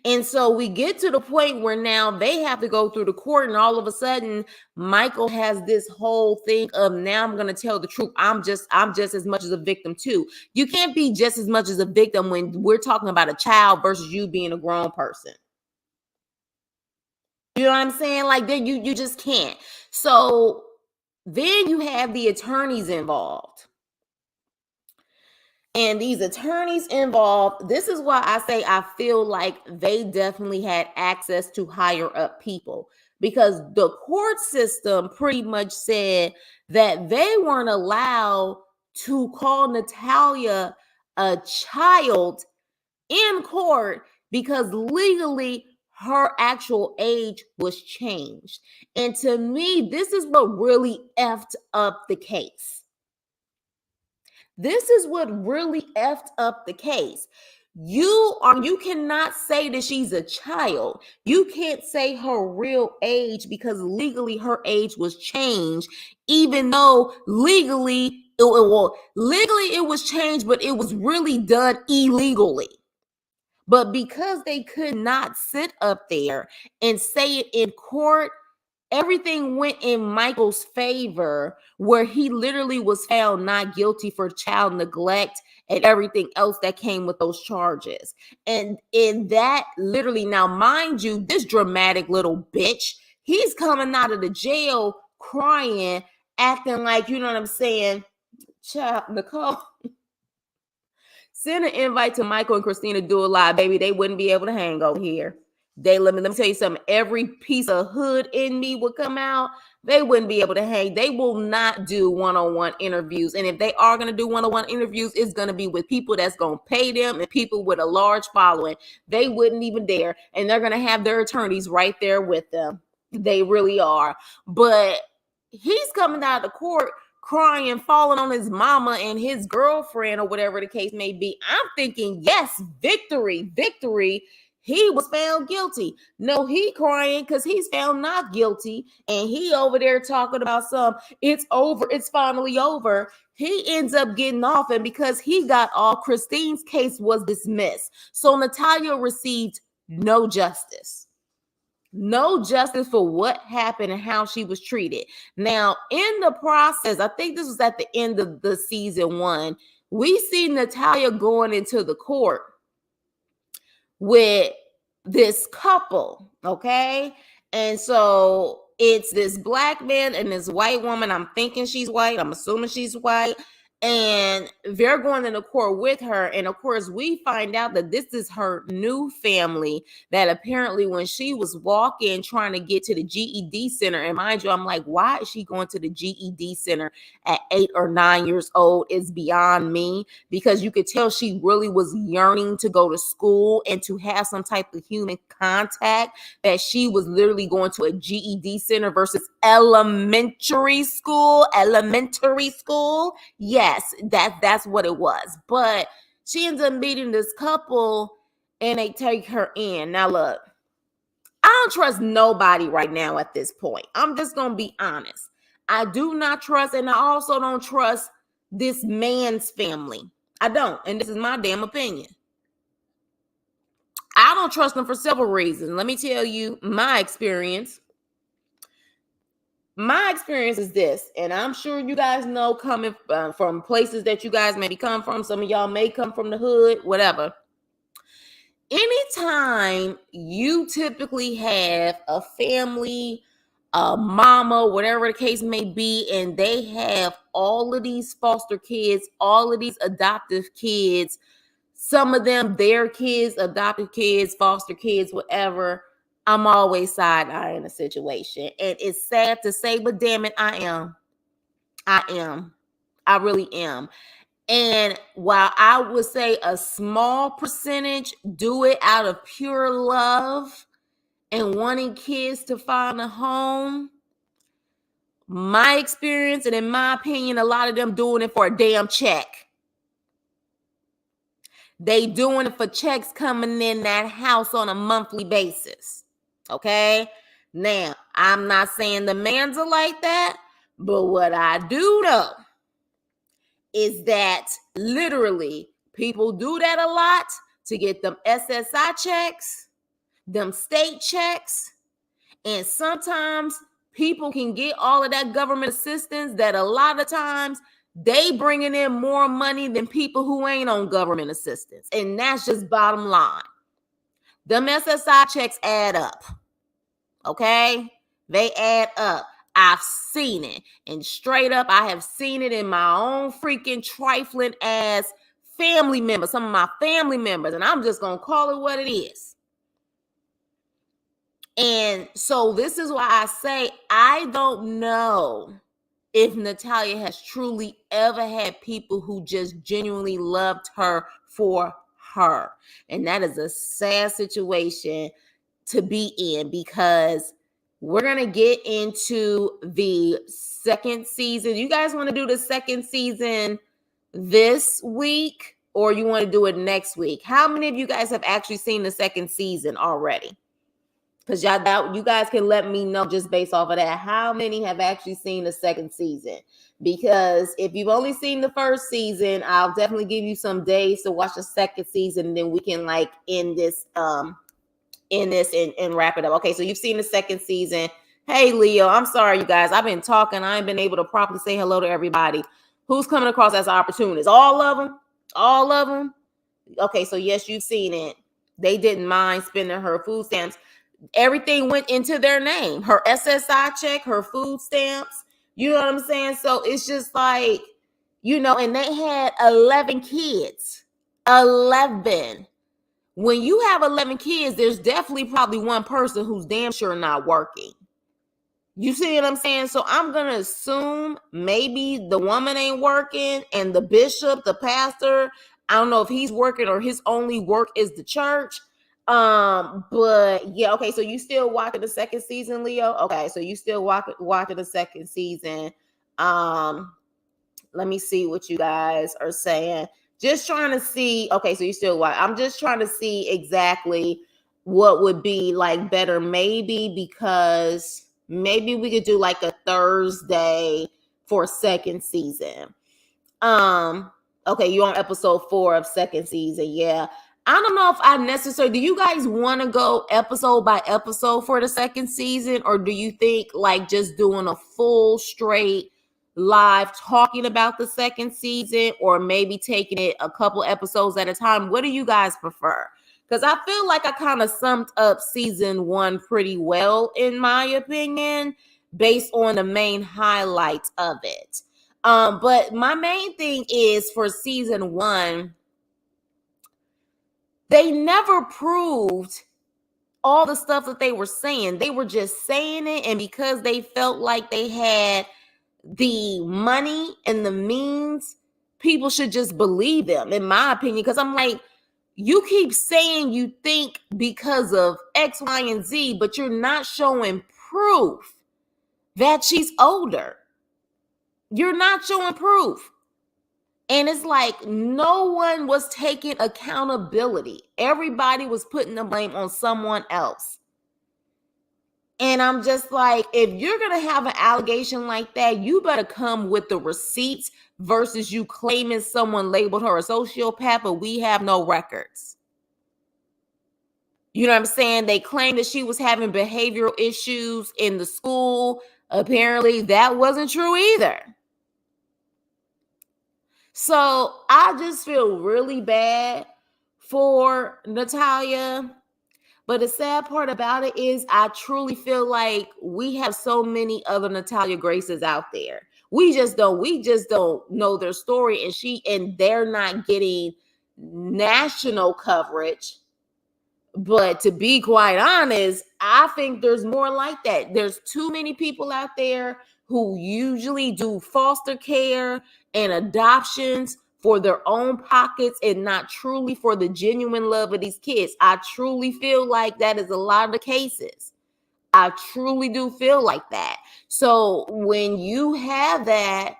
And so we get to the point where now they have to go through the court, and all of a sudden Michael has this whole thing of, now I'm going to tell the truth. I'm just as much as a victim too. You can't be just as much as a victim when we're talking about a child versus you being a grown person. You know what I'm saying? Like, then you just can't. So then you have the attorneys involved. And these attorneys involved, this is why I say I feel like they definitely had access to higher up people, because the court system pretty much said that they weren't allowed to call Natalia a child in court because legally her actual age was changed. And to me, this is what really effed up the case. This is what really effed up the case. You cannot say that she's a child. You can't say her real age because legally her age was changed, even though legally it was changed, but it was really done illegally. But because they could not sit up there and say it in court, everything went in Michael's favor, where he literally was found not guilty for child neglect and everything else that came with those charges. And in that, literally, now mind you, this dramatic little bitch, he's coming out of the jail crying, acting like, you know what I'm saying? Child, Nicole, send an invite to Michael and Christina Do a Live, baby. They wouldn't be able to hang over here. Let me tell you something. Every piece of hood in me would come out. They wouldn't be able to hang. They will not do one-on-one interviews. And if they are going to do one-on-one interviews, it's going to be with people that's going to pay them and people with a large following. They wouldn't even dare. And they're going to have their attorneys right there with them. They really are. But he's coming out of the court crying, falling on his mama and his girlfriend, or whatever the case may be. I'm thinking, yes, victory. He was found guilty. No, he crying because he's found not guilty. And he over there talking about it's over. It's finally over. He ends up getting off. And because he got off, Christine's case was dismissed. So Natalia received no justice. No justice for what happened and how she was treated. Now, in the process, I think this was at the end of the season 1, we see Natalia going into the court with this couple, okay? And so it's this black man and this white woman. I'm thinking she's white. I'm assuming she's white. And they're going into court with her. And of course, we find out that this is her new family, that apparently when she was walking, trying to get to the GED center, and mind you, I'm like, why is she going to the GED center at 8 or 9 years old? Is beyond me, because you could tell she really was yearning to go to school and to have some type of human contact, that she was literally going to a GED center versus elementary school. Yes, that's what it was. But she ends up meeting this couple and they take her in. Now look, I don't trust nobody right now at this point. I'm just going to be honest. I do not trust, and I also don't trust this man's family. I don't. And this is my damn opinion. I don't trust them for several reasons. Let me tell you my experience. My experience is this, and I'm sure you guys know, coming from places that you guys maybe come from. Some of y'all may come from the hood, whatever. Anytime you typically have a family, a mama, whatever the case may be, and they have all of these foster kids, all of these adoptive kids, some of them, their kids, adopted kids, foster kids, whatever, I'm always side-eyeing the situation. And it's sad to say, but damn it, I am. I really am. And while I would say a small percentage do it out of pure love and wanting kids to find a home, my experience and in my opinion, a lot of them doing it for a damn check. They doing it for checks coming in that house on a monthly basis. Okay? Now, I'm not saying the mans are like that, but what I do know is that literally people do that a lot to get them SSI checks, them state checks, and sometimes people can get all of that government assistance that a lot of times they bringing in more money than people who ain't on government assistance. And that's just bottom line. Them SSI checks add up. Okay? They add up. I've seen it. And straight up, I have seen it in my own freaking trifling ass family members, some of my family members. And I'm just going to call it what it is. And so this is why I say I don't know if Natalia has truly ever had people who just genuinely loved her for her. And that is a sad situation to be in, because we're going to get into the second season. You guys want to do the second season this week, or you want to do it next week? How many of you guys have actually seen the second season already? Because you guys can let me know just based off of that. How many have actually seen the second season? Because if you've only seen the first season, I'll definitely give you some days to watch the second season, and then we can end this and wrap it up. Okay, so you've seen the second season. Hey, Leo, I'm sorry, you guys. I've been talking. I ain't been able to properly say hello to everybody. Who's coming across as opportunists? All of them? All of them? Okay, so yes, you've seen it. They didn't mind spending her food stamps. Everything went into their name. Her SSI check, her food stamps. You know what I'm saying? So it's just and they had 11 kids. 11. When you have 11 kids, there's definitely probably one person who's damn sure not working. You see what I'm saying? So I'm going to assume maybe the woman ain't working, and the bishop, the pastor, I don't know if he's working or his only work is the church. But yeah, okay, so you still watching the second season, Leo? Okay, so you still watching the second season. Let me see what you guys are saying. Just trying to see. Okay, so you still watch. I'm just trying to see exactly what would be better, maybe, because maybe we could do a Thursday for second season. Okay, you're on episode 4 of second season. Yeah. I don't know if I necessarily, do you guys want to go episode by episode for the second season? Or do you think just doing a full straight live talking about the second season, or maybe taking it a couple episodes at a time? What do you guys prefer? Because I feel like I kind of summed up season 1 pretty well, in my opinion, based on the main highlights of it. But my main thing is for season 1, they never proved all the stuff that they were saying. They were just saying it, and because they felt like they had the money and the means, people should just believe them, in my opinion. Because I'm you keep saying you think because of X, Y, and Z, but you're not showing proof that she's older. You're not showing proof. And it's no one was taking accountability. Everybody was putting the blame on someone else. And I'm just if you're going to have an allegation like that, you better come with the receipts versus you claiming someone labeled her a sociopath, but we have no records. You know what I'm saying? They claimed that she was having behavioral issues in the school. Apparently, that wasn't true either. So I just feel really bad for Natalia. But the sad part about it is I truly feel like we have so many other Natalia Graces out there. We just don't know their story, and they're not getting national coverage. But to be quite honest, I think there's more like that. There's too many people out there who usually do foster care and adoptions for their own pockets and not truly for the genuine love of these kids. I truly feel like that is a lot of the cases. I truly do feel like that. So when you have that,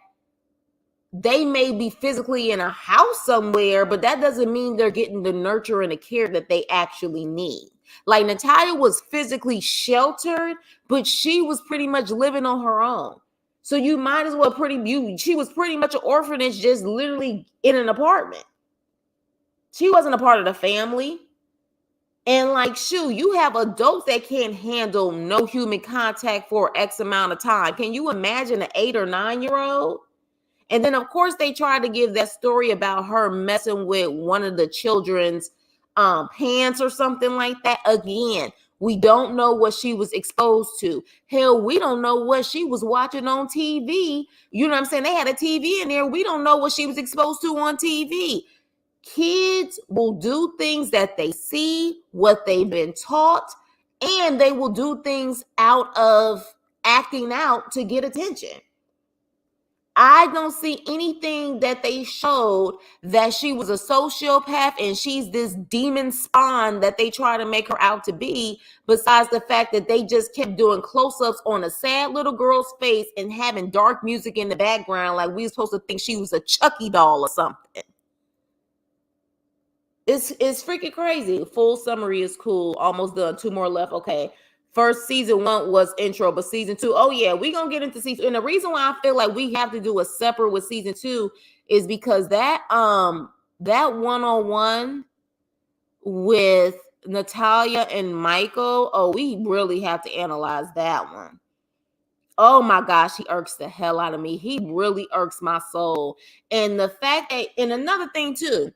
they may be physically in a house somewhere, but that doesn't mean they're getting the nurture and the care that they actually need. Like Natalia was physically sheltered, but she was pretty much living on her own. So you might as well she was pretty much an orphanage, just literally in an apartment. She wasn't a part of the family. And like, shoot, you have adults that can't handle no human contact for X amount of time. Can you imagine an 8 or 9-year-old? And then, of course, they tried to give that story about her messing with one of the children's pants or something like that. Again, we don't know what she was exposed to. Hell, we don't know what she was watching on TV. You know what I'm saying? They had a TV in there. We don't know what she was exposed to on TV. Kids will do things that they see, what they've been taught, and they will do things out of acting out to get attention. I don't see anything that they showed that she was a sociopath and she's this demon spawn that they try to make her out to be, besides the fact that they just kept doing close-ups on a sad little girl's face and having dark music in the background like we were supposed to think she was a Chucky doll or something. It's freaking crazy. Full summary is cool. Almost done. 2 more left. Okay. First season 1 was intro, but season 2, oh yeah, we're gonna get into season. And the reason why I feel like we have to do a separate with season 2 is because that one-on-one with Natalia and Michael, oh, we really have to analyze that one. Oh my gosh, he irks the hell out of me. He really irks my soul. And the fact that, and another thing too,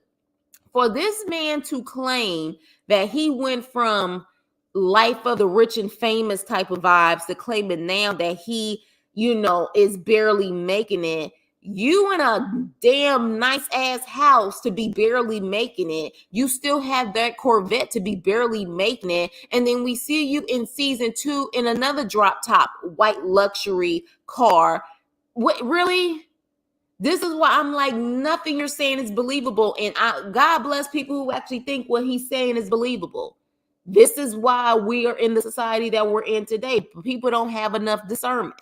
for this man to claim that he went from life of the rich and famous type of vibes to claiming now that he, is barely making it. You in a damn nice ass house to be barely making it. You still have that Corvette to be barely making it. And then we see you in season 2 in another drop top white luxury car. What, really? This is why I'm like, nothing you're saying is believable. And God bless people who actually think what he's saying is believable. This is why we are in the society that we're in today. People don't have enough discernment.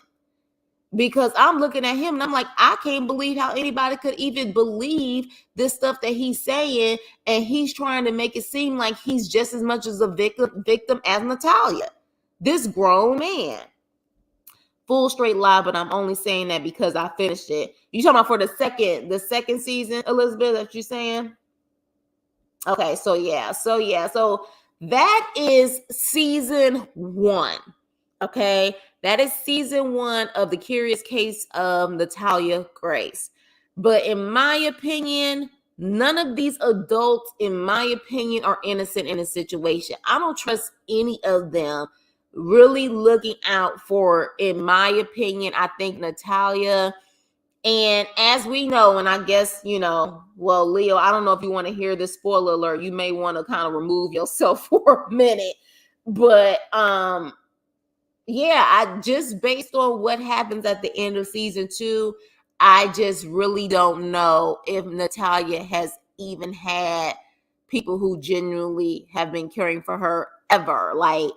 Because I'm looking at him and I'm like, I can't believe how anybody could even believe this stuff that he's saying. And he's trying to make it seem like he's just as much as a victim as Natalia. This grown man. Full straight lie, but I'm only saying that because I finished it. You talking about for the second season, Elizabeth, that you're saying? Okay, so that is season 1. Okay, that is season 1 of The Curious Case of Natalia Grace. But in my opinion, none of these adults, in my opinion, are innocent in a situation. I don't trust any of them really looking out for, in my opinion, I think Natalia. And as we know, and I guess, well, Leo, I don't know if you want to hear this spoiler alert. You may want to kind of remove yourself for a minute. But yeah, I just, based on what happens at the end of season 2, I just really don't know if Natalia has even had people who genuinely have been caring for her ever. Like,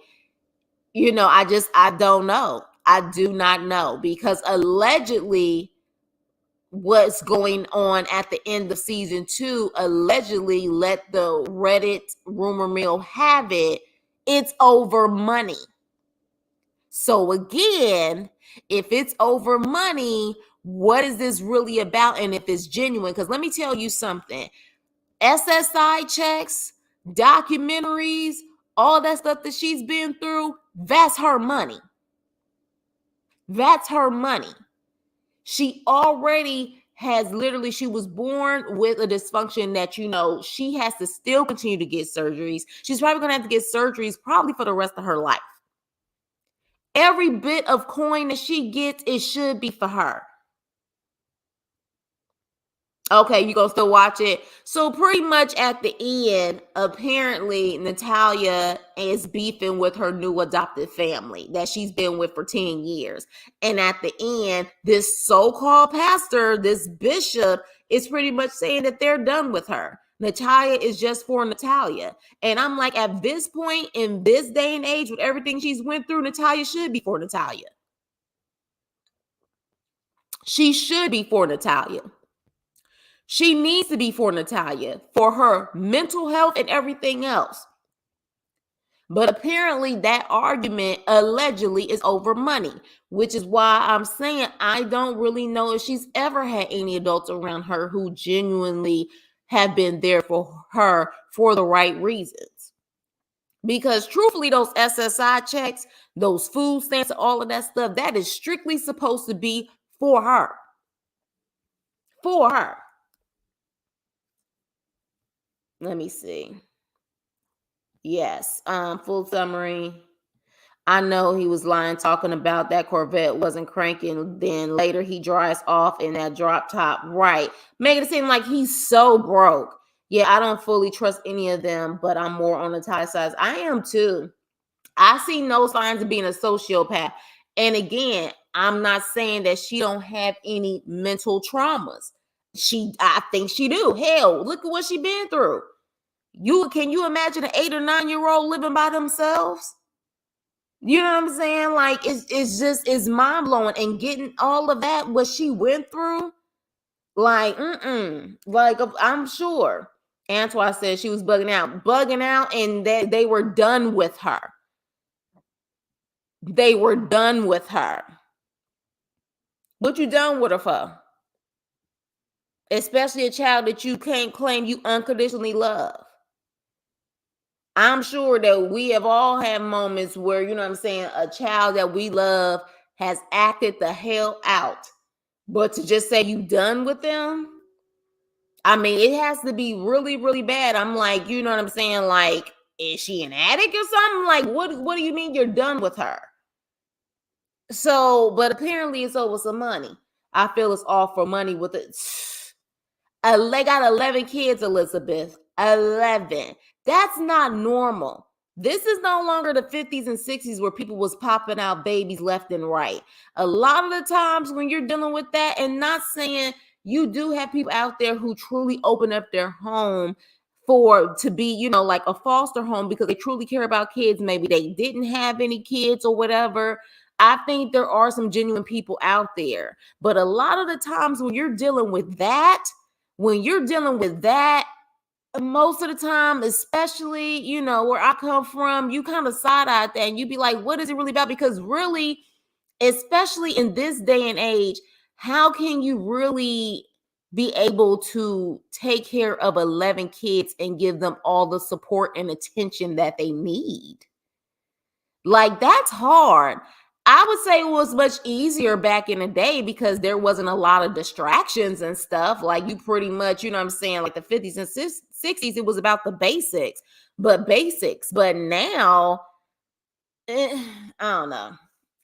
I don't know. I do not know, because allegedly what's going on at the end of season 2, allegedly, let the Reddit rumor mill have it, it's over money. So again, if it's over money, what is this really about? And if it's genuine, because let me tell you something, SSI checks, documentaries, all that stuff that she's been through, that's her money. That's her money. She already has literally, she was born with a dysfunction that, she has to still continue to get surgeries. She's probably going to have to get surgeries probably for the rest of her life. Every bit of coin that she gets, it should be for her. Okay, you gonna still watch it? So pretty much at the end, apparently Natalia is beefing with her new adopted family that she's been with for 10 years. And at the end, this so-called pastor, this bishop, is pretty much saying that they're done with her. Natalia is just for Natalia. And I'm like, at this point in this day and age, with everything she's went through, Natalia should be for Natalia. She should be for Natalia. She needs to be for Natalia for her mental health and everything else. But apparently, that argument allegedly is over money, which is why I'm saying I don't really know if she's ever had any adults around her who genuinely have been there for her for the right reasons. Because truthfully, those SSI checks, those food stamps, all of that stuff, that is strictly supposed to be for her. For her. Let me see. Yes. Full summary. I know he was lying, talking about that Corvette wasn't cranking. Then later he drives off in that drop top. Right. Making it seem like he's so broke. Yeah, I don't fully trust any of them, but I'm more on the tie side. I am too. I see no signs of being a sociopath. And again, I'm not saying that she don't have any mental traumas. I think she do. Hell, look at what she been through. Can you imagine an 8 or 9-year-old living by themselves? You know what I'm saying? Like it's mind blowing, and getting all of that what she went through. Like like I'm sure Antoine said she was bugging out, and that they were done with her. They were done with her. What you done with her for? Especially a child that you can't claim you unconditionally love. I'm sure that we have all had moments where, you know what I'm saying, a child that we love has acted the hell out. But to just say you done with them, I mean, it has to be really, really bad. I'm like, you know what I'm saying? Like, is she an addict or something? Like, what do you mean you're done with her? So, but apparently it's over some money. I feel it's all for money with it. They got 11 kids, Elizabeth. 11. That's not normal. This is no longer the 50s and 60s where people was popping out babies left and right. A lot of the times when you're dealing with that, and not saying you do have people out there who truly open up their home to be, like a foster home because they truly care about kids. Maybe they didn't have any kids or whatever. I think there are some genuine people out there. But a lot of the times when you're dealing with that, most of the time, especially, where I come from, you kind of side-eye that and you be like, what is it really about? Because really, especially in this day and age, how can you really be able to take care of 11 kids and give them all the support and attention that they need? Like, that's hard. I would say it was much easier back in the day because there wasn't a lot of distractions and stuff. Like, you pretty much, you know what I'm saying, like the 50s and 60s, it was about the basics. But now, I don't know.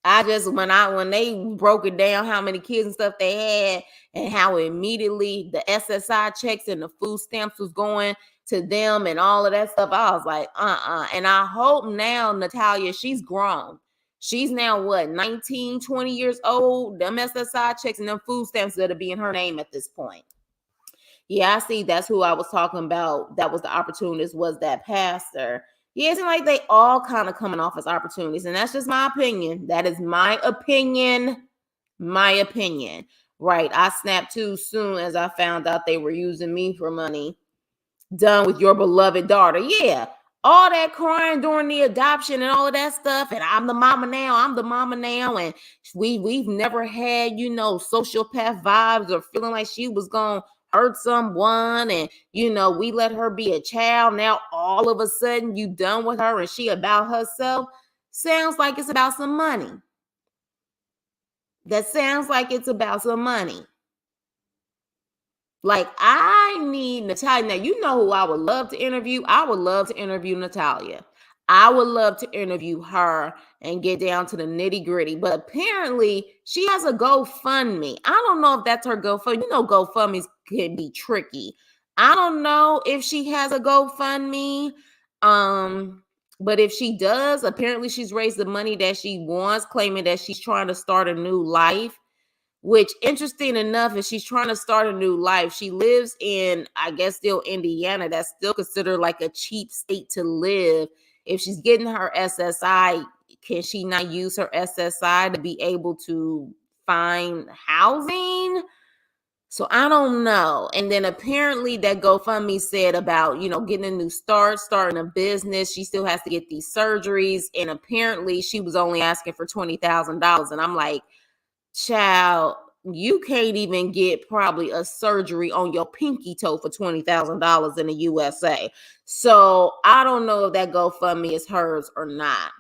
I just when they broke it down how many kids and stuff they had and how immediately the SSI checks and the food stamps was going to them and all of that stuff, I was like, And I hope now Natalia, she's grown. She's now what, 19, 20 years old. Them SSI checks and them food stamps that'll be in her name at this point. Yeah, I see. That's who I was talking about. That was the opportunist, was that pastor. Yeah, it seems like they all kind of coming off as opportunities. And that's just my opinion. That is my opinion. My opinion. Right. I snapped too soon as I found out they were using me for money. Done with your beloved daughter. Yeah. All that crying during the adoption and all of that stuff. And I'm the mama now. And we've never had, sociopath vibes or feeling like she was going to hurt someone. And, we let her be a child. Now, all of a sudden, you done with her and she about herself. Sounds like it's about some money. That sounds like it's about some money. Like, I need Natalia. Now, you know who I would love to interview? I would love to interview Natalia. I would love to interview her and get down to the nitty gritty. But apparently, she has a GoFundMe. I don't know if that's her GoFundMe. GoFundMe's could be tricky. I don't know if she has a GoFundMe. But if she does, apparently she's raised the money that she wants, claiming that she's trying to start a new life. Which, interesting enough, is she's trying to start a new life. She lives in, I guess, still Indiana. That's still considered like a cheap state to live. If she's getting her SSI, can she not use her SSI to be able to find housing? So I don't know. And then apparently that GoFundMe said about, getting a new start, starting a business. She still has to get these surgeries. And apparently she was only asking for $20,000. And I'm like, child, you can't even get probably a surgery on your pinky toe for $20,000 in the USA. So I don't know if that GoFundMe is hers or not.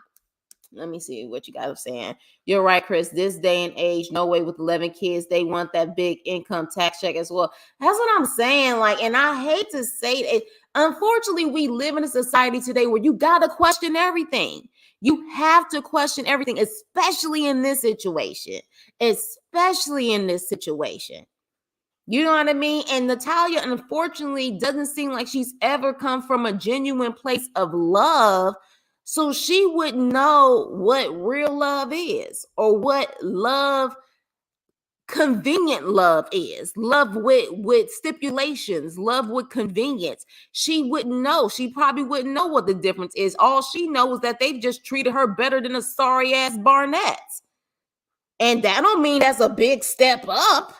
Let me see what you guys are saying. You're right, Chris. This day and age, no way with 11 kids. They want that big income tax check as well. That's what I'm saying. And I hate to say it. Unfortunately, we live in a society today where you got to question everything. You have to question everything, especially in this situation. Especially in this situation. You know what I mean? And Natalia, unfortunately, doesn't seem like she's ever come from a genuine place of love. So she wouldn't know what real love is or what convenient love is. Love with stipulations, love with convenience. She wouldn't know. She probably wouldn't know what the difference is. All she knows is that they've just treated her better than a sorry ass Barnett's. And that don't mean that's a big step up.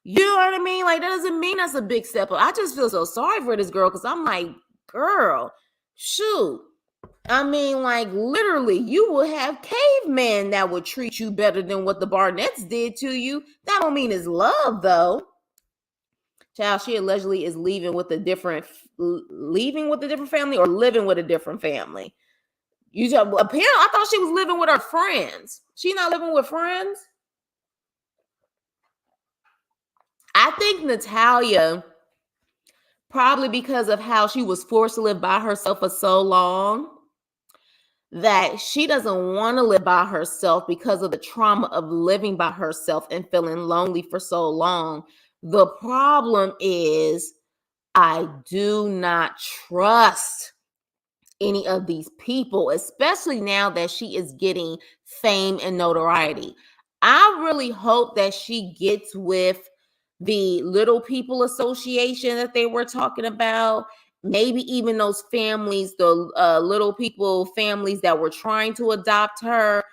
You know what I mean? That doesn't mean that's a big step up. I just feel so sorry for this girl because I'm like, girl, shoot. I mean, literally, you will have cavemen that would treat you better than what the Barnetts did to you. That don't mean it's love, though. Child, she allegedly is leaving with a different family or living with a different family. Apparently, I thought she was living with her friends. She not living with friends? I think Natalia, probably because of how she was forced to live by herself for so long, that she doesn't want to live by herself because of the trauma of living by herself and feeling lonely for so long. The problem is, I do not trust any of these people, especially now that she is getting fame and notoriety. I really hope that she gets with the Little People Association that they were talking about. Maybe even those families, the little people families that were trying to adopt her.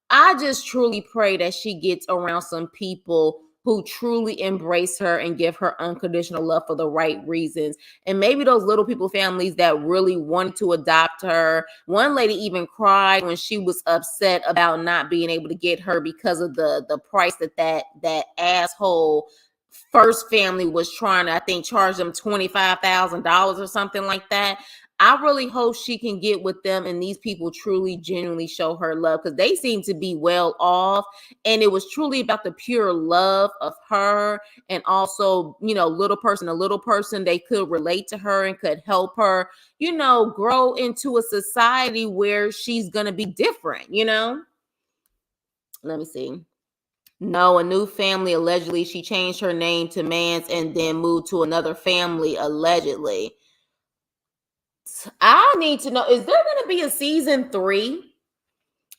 I just truly pray that she gets around some people who truly embrace her and give her unconditional love for the right reasons. And maybe those little people families that really want to adopt her. One lady even cried when she was upset about not being able to get her because of the price that asshole first family was trying to, I think, charge them $25,000 or something like that. I really hope she can get with them and these people truly, genuinely show her love because they seem to be well off. And it was truly about the pure love of her. And also, a little person, they could relate to her and could help her, grow into a society where she's going to be different, Let me see. No, a new family, allegedly. She changed her name to Mance and then moved to another family, allegedly. I need to know, is there going to be a season 3?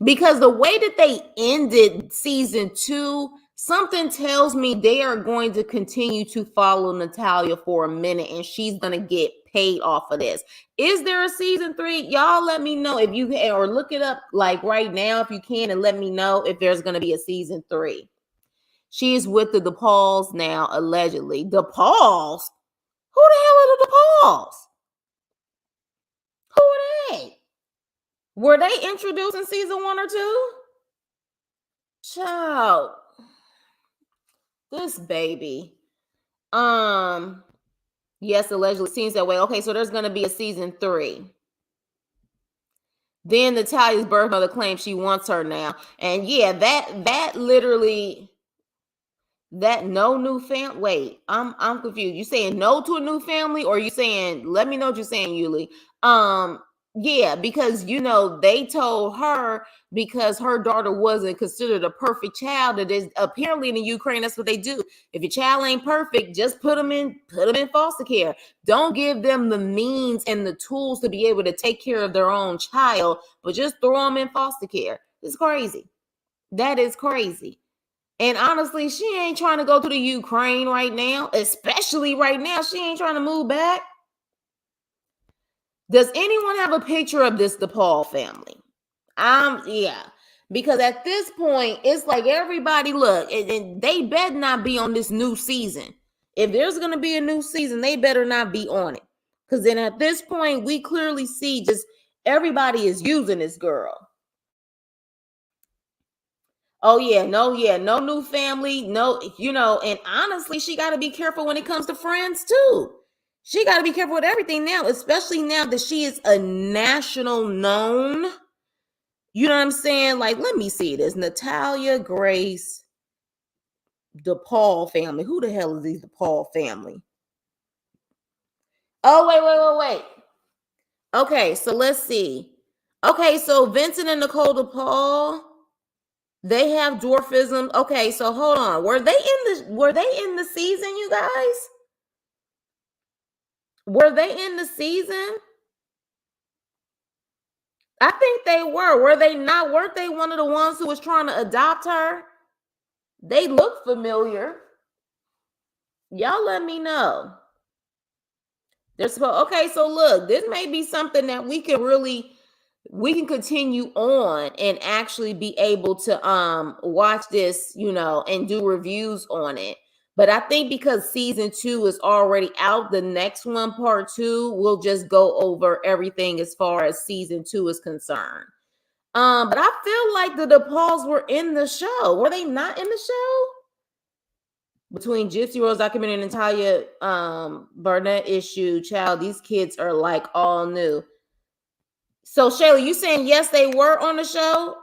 Because the way that they ended season 2, something tells me they are going to continue to follow Natalia for a minute and she's going to get paid off of this. Is there a season 3? Y'all let me know if you can, or look it up right now if you can, and let me know if there's going to be a season 3. She is with the DePauls now, allegedly. DePauls? Who the hell are the DePauls? Who are they? Were they introduced in season 1 or 2? Child. This baby. Yes, allegedly seems that way. Okay, so there's going to be a season 3. Then Natalia's birth mother claims she wants her now. And yeah, that literally... That no new family. Wait, I'm confused. You saying no to a new family, or you saying? Let me know what you're saying, Yuli. Yeah, because they told her because her daughter wasn't considered a perfect child. That is apparently in the Ukraine, that's what they do. If your child ain't perfect, just put them in foster care. Don't give them the means and the tools to be able to take care of their own child, but just throw them in foster care. It's crazy. That is crazy. And honestly, she ain't trying to go to the Ukraine right now, especially right now. She ain't trying to move back. Does anyone have a picture of this DePaul family? Yeah. Because at this point, it's like everybody look, and they better not be on this new season. If there's gonna be a new season, they better not be on it. Because then at this point, we clearly see just everybody is using this girl. Oh yeah, no new family, no, and honestly, she got to be careful when it comes to friends too. She got to be careful with everything now, especially now that she is a national known. You know what I'm saying? Like, let me see this. Natalia Grace DePaul family. Who the hell is these DePaul family? Oh, wait. Okay, so let's see. Okay, so Vincent and Nicole DePaul, they have dwarfism. Okay, so hold on. Were they in the season, you guys? Were they in the season? I think they were. Were they not? Weren't they one of the ones who was trying to adopt her? They look familiar. Y'all let me know. Okay, so look, this may be something that we can continue on and actually be able to watch this, and do reviews on it. But I think because season 2 is already out, the next one, part 2, we'll just go over everything as far as season 2 is concerned. But I feel like the DePauls were in the show. Were they not in the show? Between Gypsy Rose documentary and Natalia Barnett issue, child, these kids are like all new. So Shayla, you saying yes, they were on the show?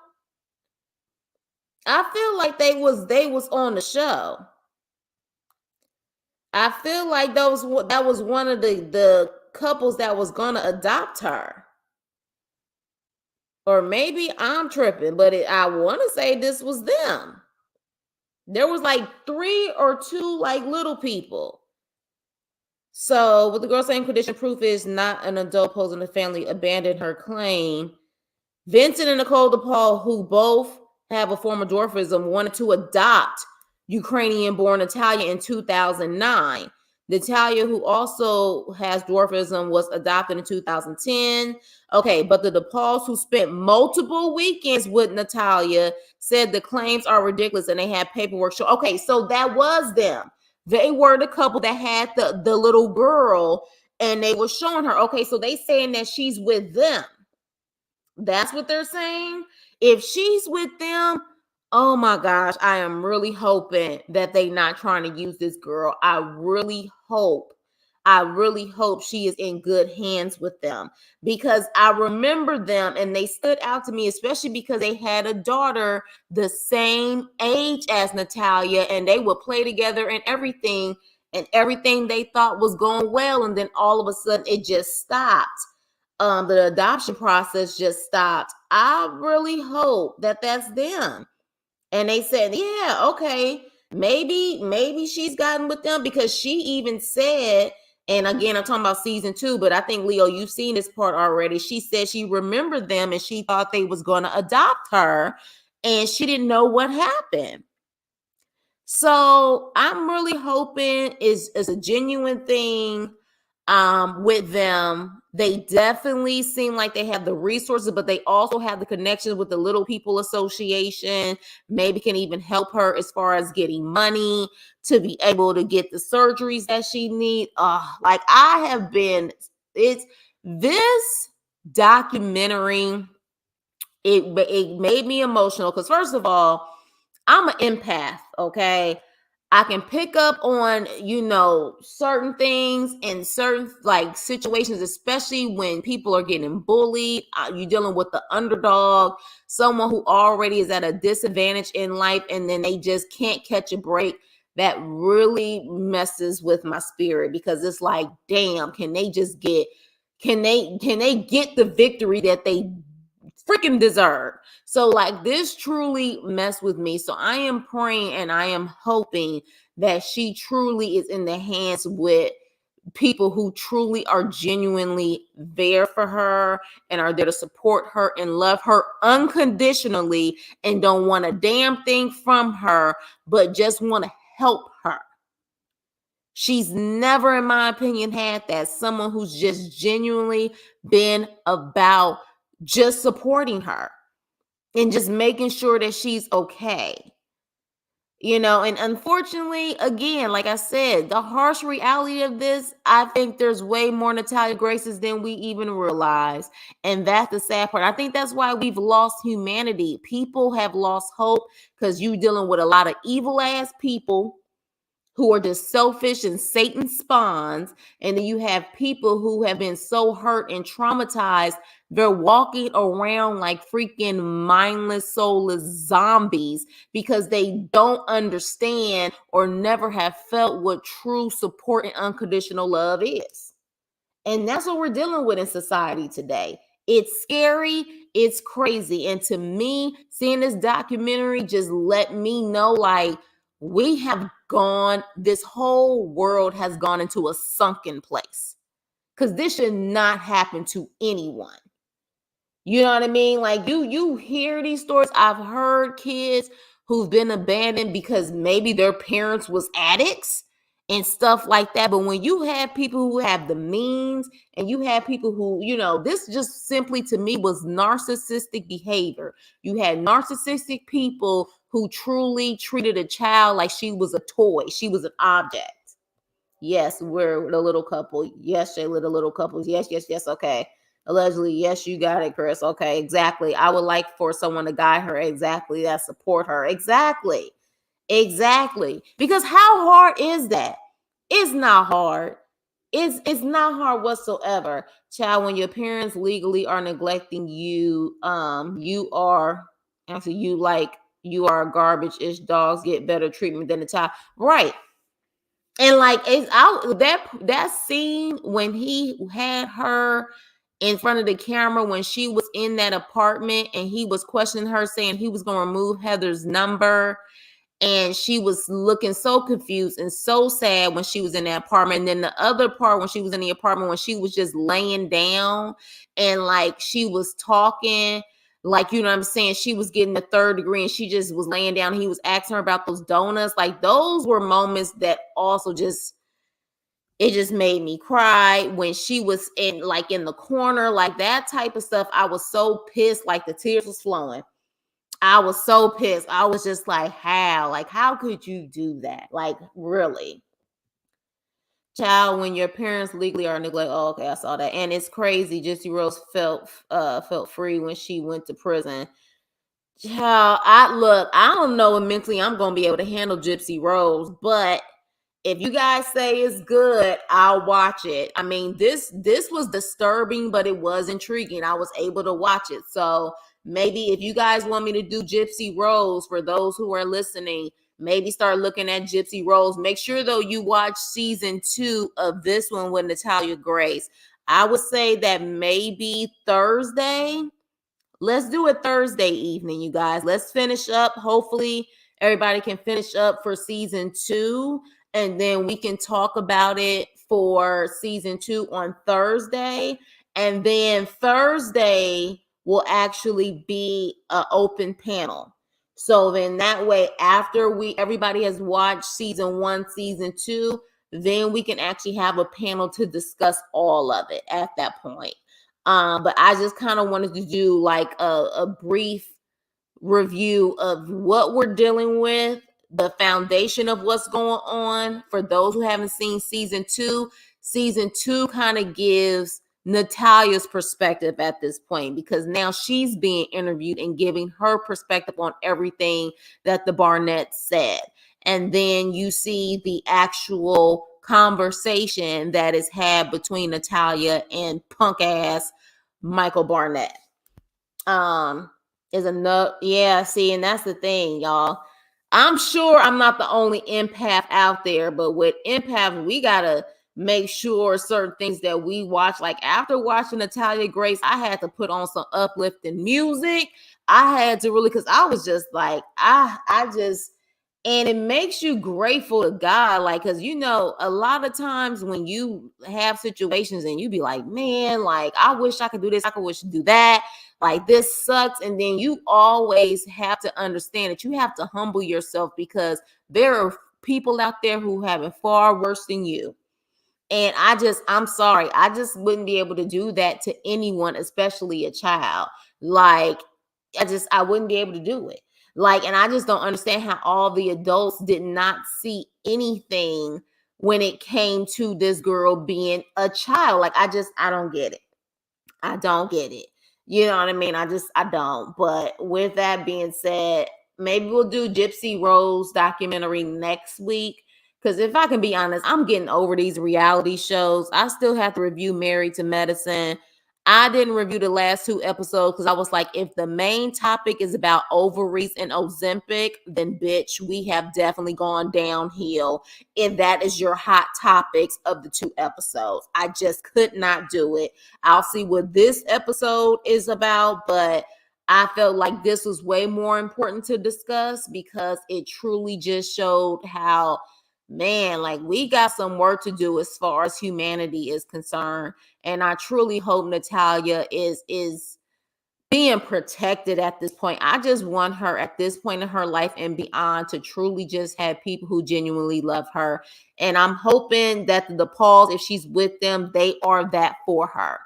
I feel like they was on the show. I feel like that was one of the couples that was gonna adopt her. Or maybe I'm tripping, but I want to say this was them. There was like 3 or 2 like little people. So with the girl saying condition proof is not an adult posing the family abandoned her claim. Vincent and Nicole DePaul, who both have a form of dwarfism, wanted to adopt Ukrainian-born Natalia in 2009. Natalia, who also has dwarfism, was adopted in 2010. Okay, but the DePauls, who spent multiple weekends with Natalia, said the claims are ridiculous and they had paperwork show. Okay, so that was them. They were the couple that had the little girl and they were showing her. Okay, so they saying that she's with them. That's what they're saying. If she's with them, oh my gosh, I am really hoping that they not trying to use this girl. I really hope she is in good hands with them, because I remember them and they stood out to me, especially because they had a daughter the same age as Natalia and they would play together and everything they thought was going well. And then all of a sudden it just stopped. The adoption process just stopped. I really hope that that's them. And they said, yeah, okay, maybe she's gotten with them, because she even said, and again, I'm talking about season 2, but I think, Leo, you've seen this part already. She said she remembered them and she thought they was going to adopt her and she didn't know what happened. So I'm really hoping it's a genuine thing with them. They definitely seem like they have the resources, but they also have the connections with the Little People Association. Maybe can even help her as far as getting money to be able to get the surgeries that she needs. Like it's this documentary. It made me emotional because, first of all, I'm an empath, okay? I can pick up on, certain things in certain like situations, especially when people are getting bullied. You're dealing with the underdog, someone who already is at a disadvantage in life, and then they just can't catch a break. That really messes with my spirit, because it's like, damn, can they just get Can they get the victory that they freaking deserve? So like this truly messed with me. So I am praying and I am hoping that she truly is in the hands with people who truly are genuinely there for her and are there to support her and love her unconditionally and don't want a damn thing from her, but just want to help her. She's never, in my opinion, had that. Someone who's just genuinely been about just supporting her and just making sure that she's okay. And unfortunately, again, like I said, the harsh reality of this, I think there's way more Natalia Graces than we even realize. And that's the sad part. I think that's why we've lost humanity. People have lost hope because you're dealing with a lot of evil ass people who are just selfish and Satan spawns. And then you have people who have been so hurt and traumatized, they're walking around like freaking mindless, soulless zombies because they don't understand or never have felt what true support and unconditional love is. And that's what we're dealing with in society today. It's scary, it's crazy. And to me, seeing this documentary just let me know like we have gone, this whole world has gone into a sunken place. Because this should not happen to anyone. You know what I mean? Like you hear these stories. I've heard kids who've been abandoned because maybe their parents was addicts and stuff like that. But when you have people who have the means and you have people who, this just simply to me was narcissistic behavior. You had narcissistic people who truly treated a child like she was a toy. She was an object. Yes, we're the little couple. Yes, Shayla, the little couples. Yes, yes, yes. Okay. Allegedly, yes, you got it, Chris. Okay, exactly. I would like for someone to guide her. Exactly. That support her. Exactly. Exactly. Because how hard is that? It's not hard. It's not hard whatsoever. Child, when your parents legally are neglecting you, you are actually you are garbage-ish. Dogs get better treatment than the child. Right. And like it's out that scene when he had her in front of the camera when she was in that apartment and he was questioning her saying he was going to remove Heather's number, and she was looking so confused and so sad when she was in that apartment. And then the other part when she was in the apartment when she was just laying down and like she was talking, like, you know what I'm saying, she was getting the third degree and she just was laying down. He was asking her about those donuts. Like those were moments that also just, it just made me cry when she was in the corner, like that type of stuff. I was so pissed, like the tears was flowing. I was so pissed. I was just like, how could you do that? Like, really? Child, when your parents legally are neglected. Oh, okay, I saw that. And it's crazy. Jesse Rose felt free when she went to prison. Child, I don't know if mentally I'm gonna be able to handle Gypsy Rose, but if you guys say it's good, I'll watch it. I mean, this was disturbing, but it was intriguing. I was able to watch it. So maybe if you guys want me to do Gypsy Rose, for those who are listening, maybe start looking at Gypsy Rose. Make sure though you watch season 2 of this one with Natalia Grace. I would say that maybe Thursday. Let's do it Thursday evening, you guys. Let's finish up. Hopefully, everybody can finish up for season 2, and then we can talk about it for season 2 on Thursday. And then Thursday will actually be an open panel. So then that way, after everybody has watched season 1, season 2, then we can actually have a panel to discuss all of it at that point. But I just kind of wanted to do like a brief review of what we're dealing with, the foundation of what's going on. For those who haven't seen season 2 kind of gives Natalia's perspective at this point, because now she's being interviewed and giving her perspective on everything that the Barnett said. And then you see the actual conversation that is had between Natalia and punk ass Michael Barnett. Is enough. Yeah, see, and that's the thing, y'all. I'm sure I'm not the only empath out there, but with empath, make sure certain things that we watch, like after watching Natalia Grace, I had to put on some uplifting music. I had to really, because I was just like, I just, and it makes you grateful to God, like, because a lot of times when you have situations and you be like, man, like, I wish I could do this, I could wish to do that, like, this sucks. And then you always have to understand that you have to humble yourself, because there are people out there who have it far worse than you. And I'm sorry, I just wouldn't be able to do that to anyone, especially a child. Like, I wouldn't be able to do it. Like, and I just don't understand how all the adults did not see anything when it came to this girl being a child. Like, I don't get it. I don't get it. You know what I mean? I don't. But with that being said, maybe we'll do Gypsy Rose documentary next week. Because if I can be honest, I'm getting over these reality shows. I still have to review Married to Medicine. I didn't review the last 2 episodes because I was like, if the main topic is about ovaries and Ozempic, then bitch, we have definitely gone downhill. If that is your hot topics of the 2 episodes, I just could not do it. I'll see what this episode is about, but I felt like this was way more important to discuss because it truly just showed how, man, like, we got some work to do as far as humanity is concerned. And I truly hope Natalia is being protected at this point. I just want her at this point in her life and beyond to truly just have people who genuinely love her. And I'm hoping that the DePauls, if she's with them, they are that for her.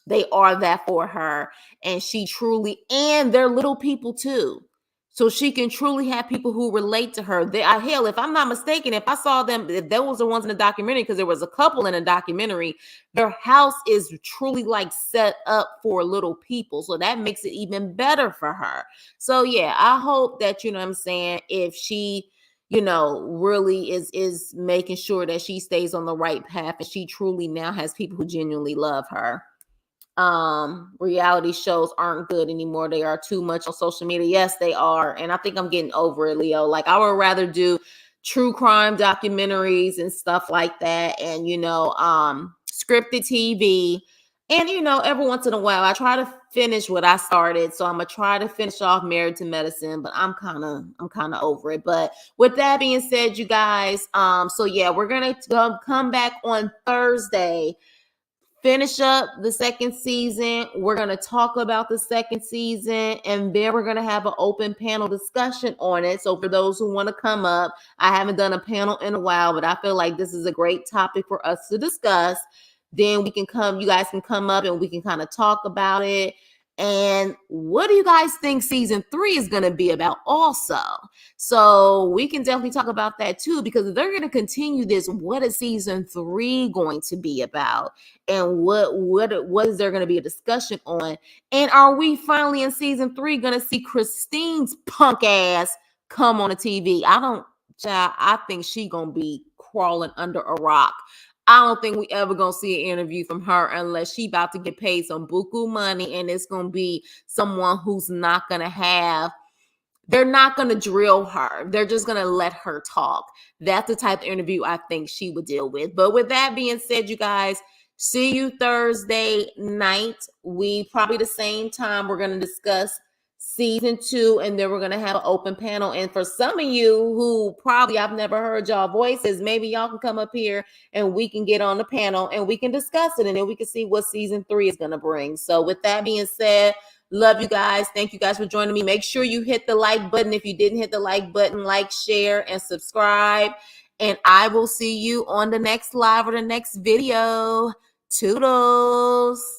They are that for her. And she truly, and they're little people too. So she can truly have people who relate to her. Hell, if I'm not mistaken, if I saw them, if there was the ones in the documentary, because there was a couple in a documentary, their house is truly like set up for little people. So that makes it even better for her. So yeah, I hope that, you know what I'm saying, if she, really is making sure that she stays on the right path and she truly now has people who genuinely love her. Reality shows aren't good anymore. They are too much on social media. Yes, they are. And I think I'm getting over it, Leo. Like, I would rather do true crime documentaries and stuff like that. And, scripted TV. And, every once in a while, I try to finish what I started. So I'm going to try to finish off Married to Medicine, but I'm kind of over it. But with that being said, you guys, so yeah, we're going to come back on Thursday, finish up the second season. We're going to talk about the second season, and then we're going to have an open panel discussion on it. So for those who want to come up, I haven't done a panel in a while, but I feel like this is a great topic for us to discuss. Then you guys can come up and we can kind of talk about it. And what do you guys think season 3 is going to be about also? So we can definitely talk about that too, because if they're going to continue this, what is season 3 going to be about? And what is there going to be a discussion on? And are we finally in season 3 going to see Christine's punk ass come on the TV? I think she going to be crawling under a rock. I don't think we ever gonna see an interview from her unless she about to get paid some buku money, and it's gonna be someone who's not gonna have. They're not gonna drill her. They're just gonna let her talk. That's the type of interview I think she would deal with. But with that being said, you guys, see you Thursday night. We probably the same time we're gonna discuss season 2, and then we're gonna have an open panel. And for some of you who probably I've never heard y'all voices, maybe y'all can come up here and we can get on the panel and we can discuss it, and then we can see what season 3 is gonna bring. So with that being said, love you guys. Thank you guys for joining me. Make sure you hit the like button. If you didn't hit the like button, like, share, and subscribe. And I will see you on the next live or the next video. Toodles.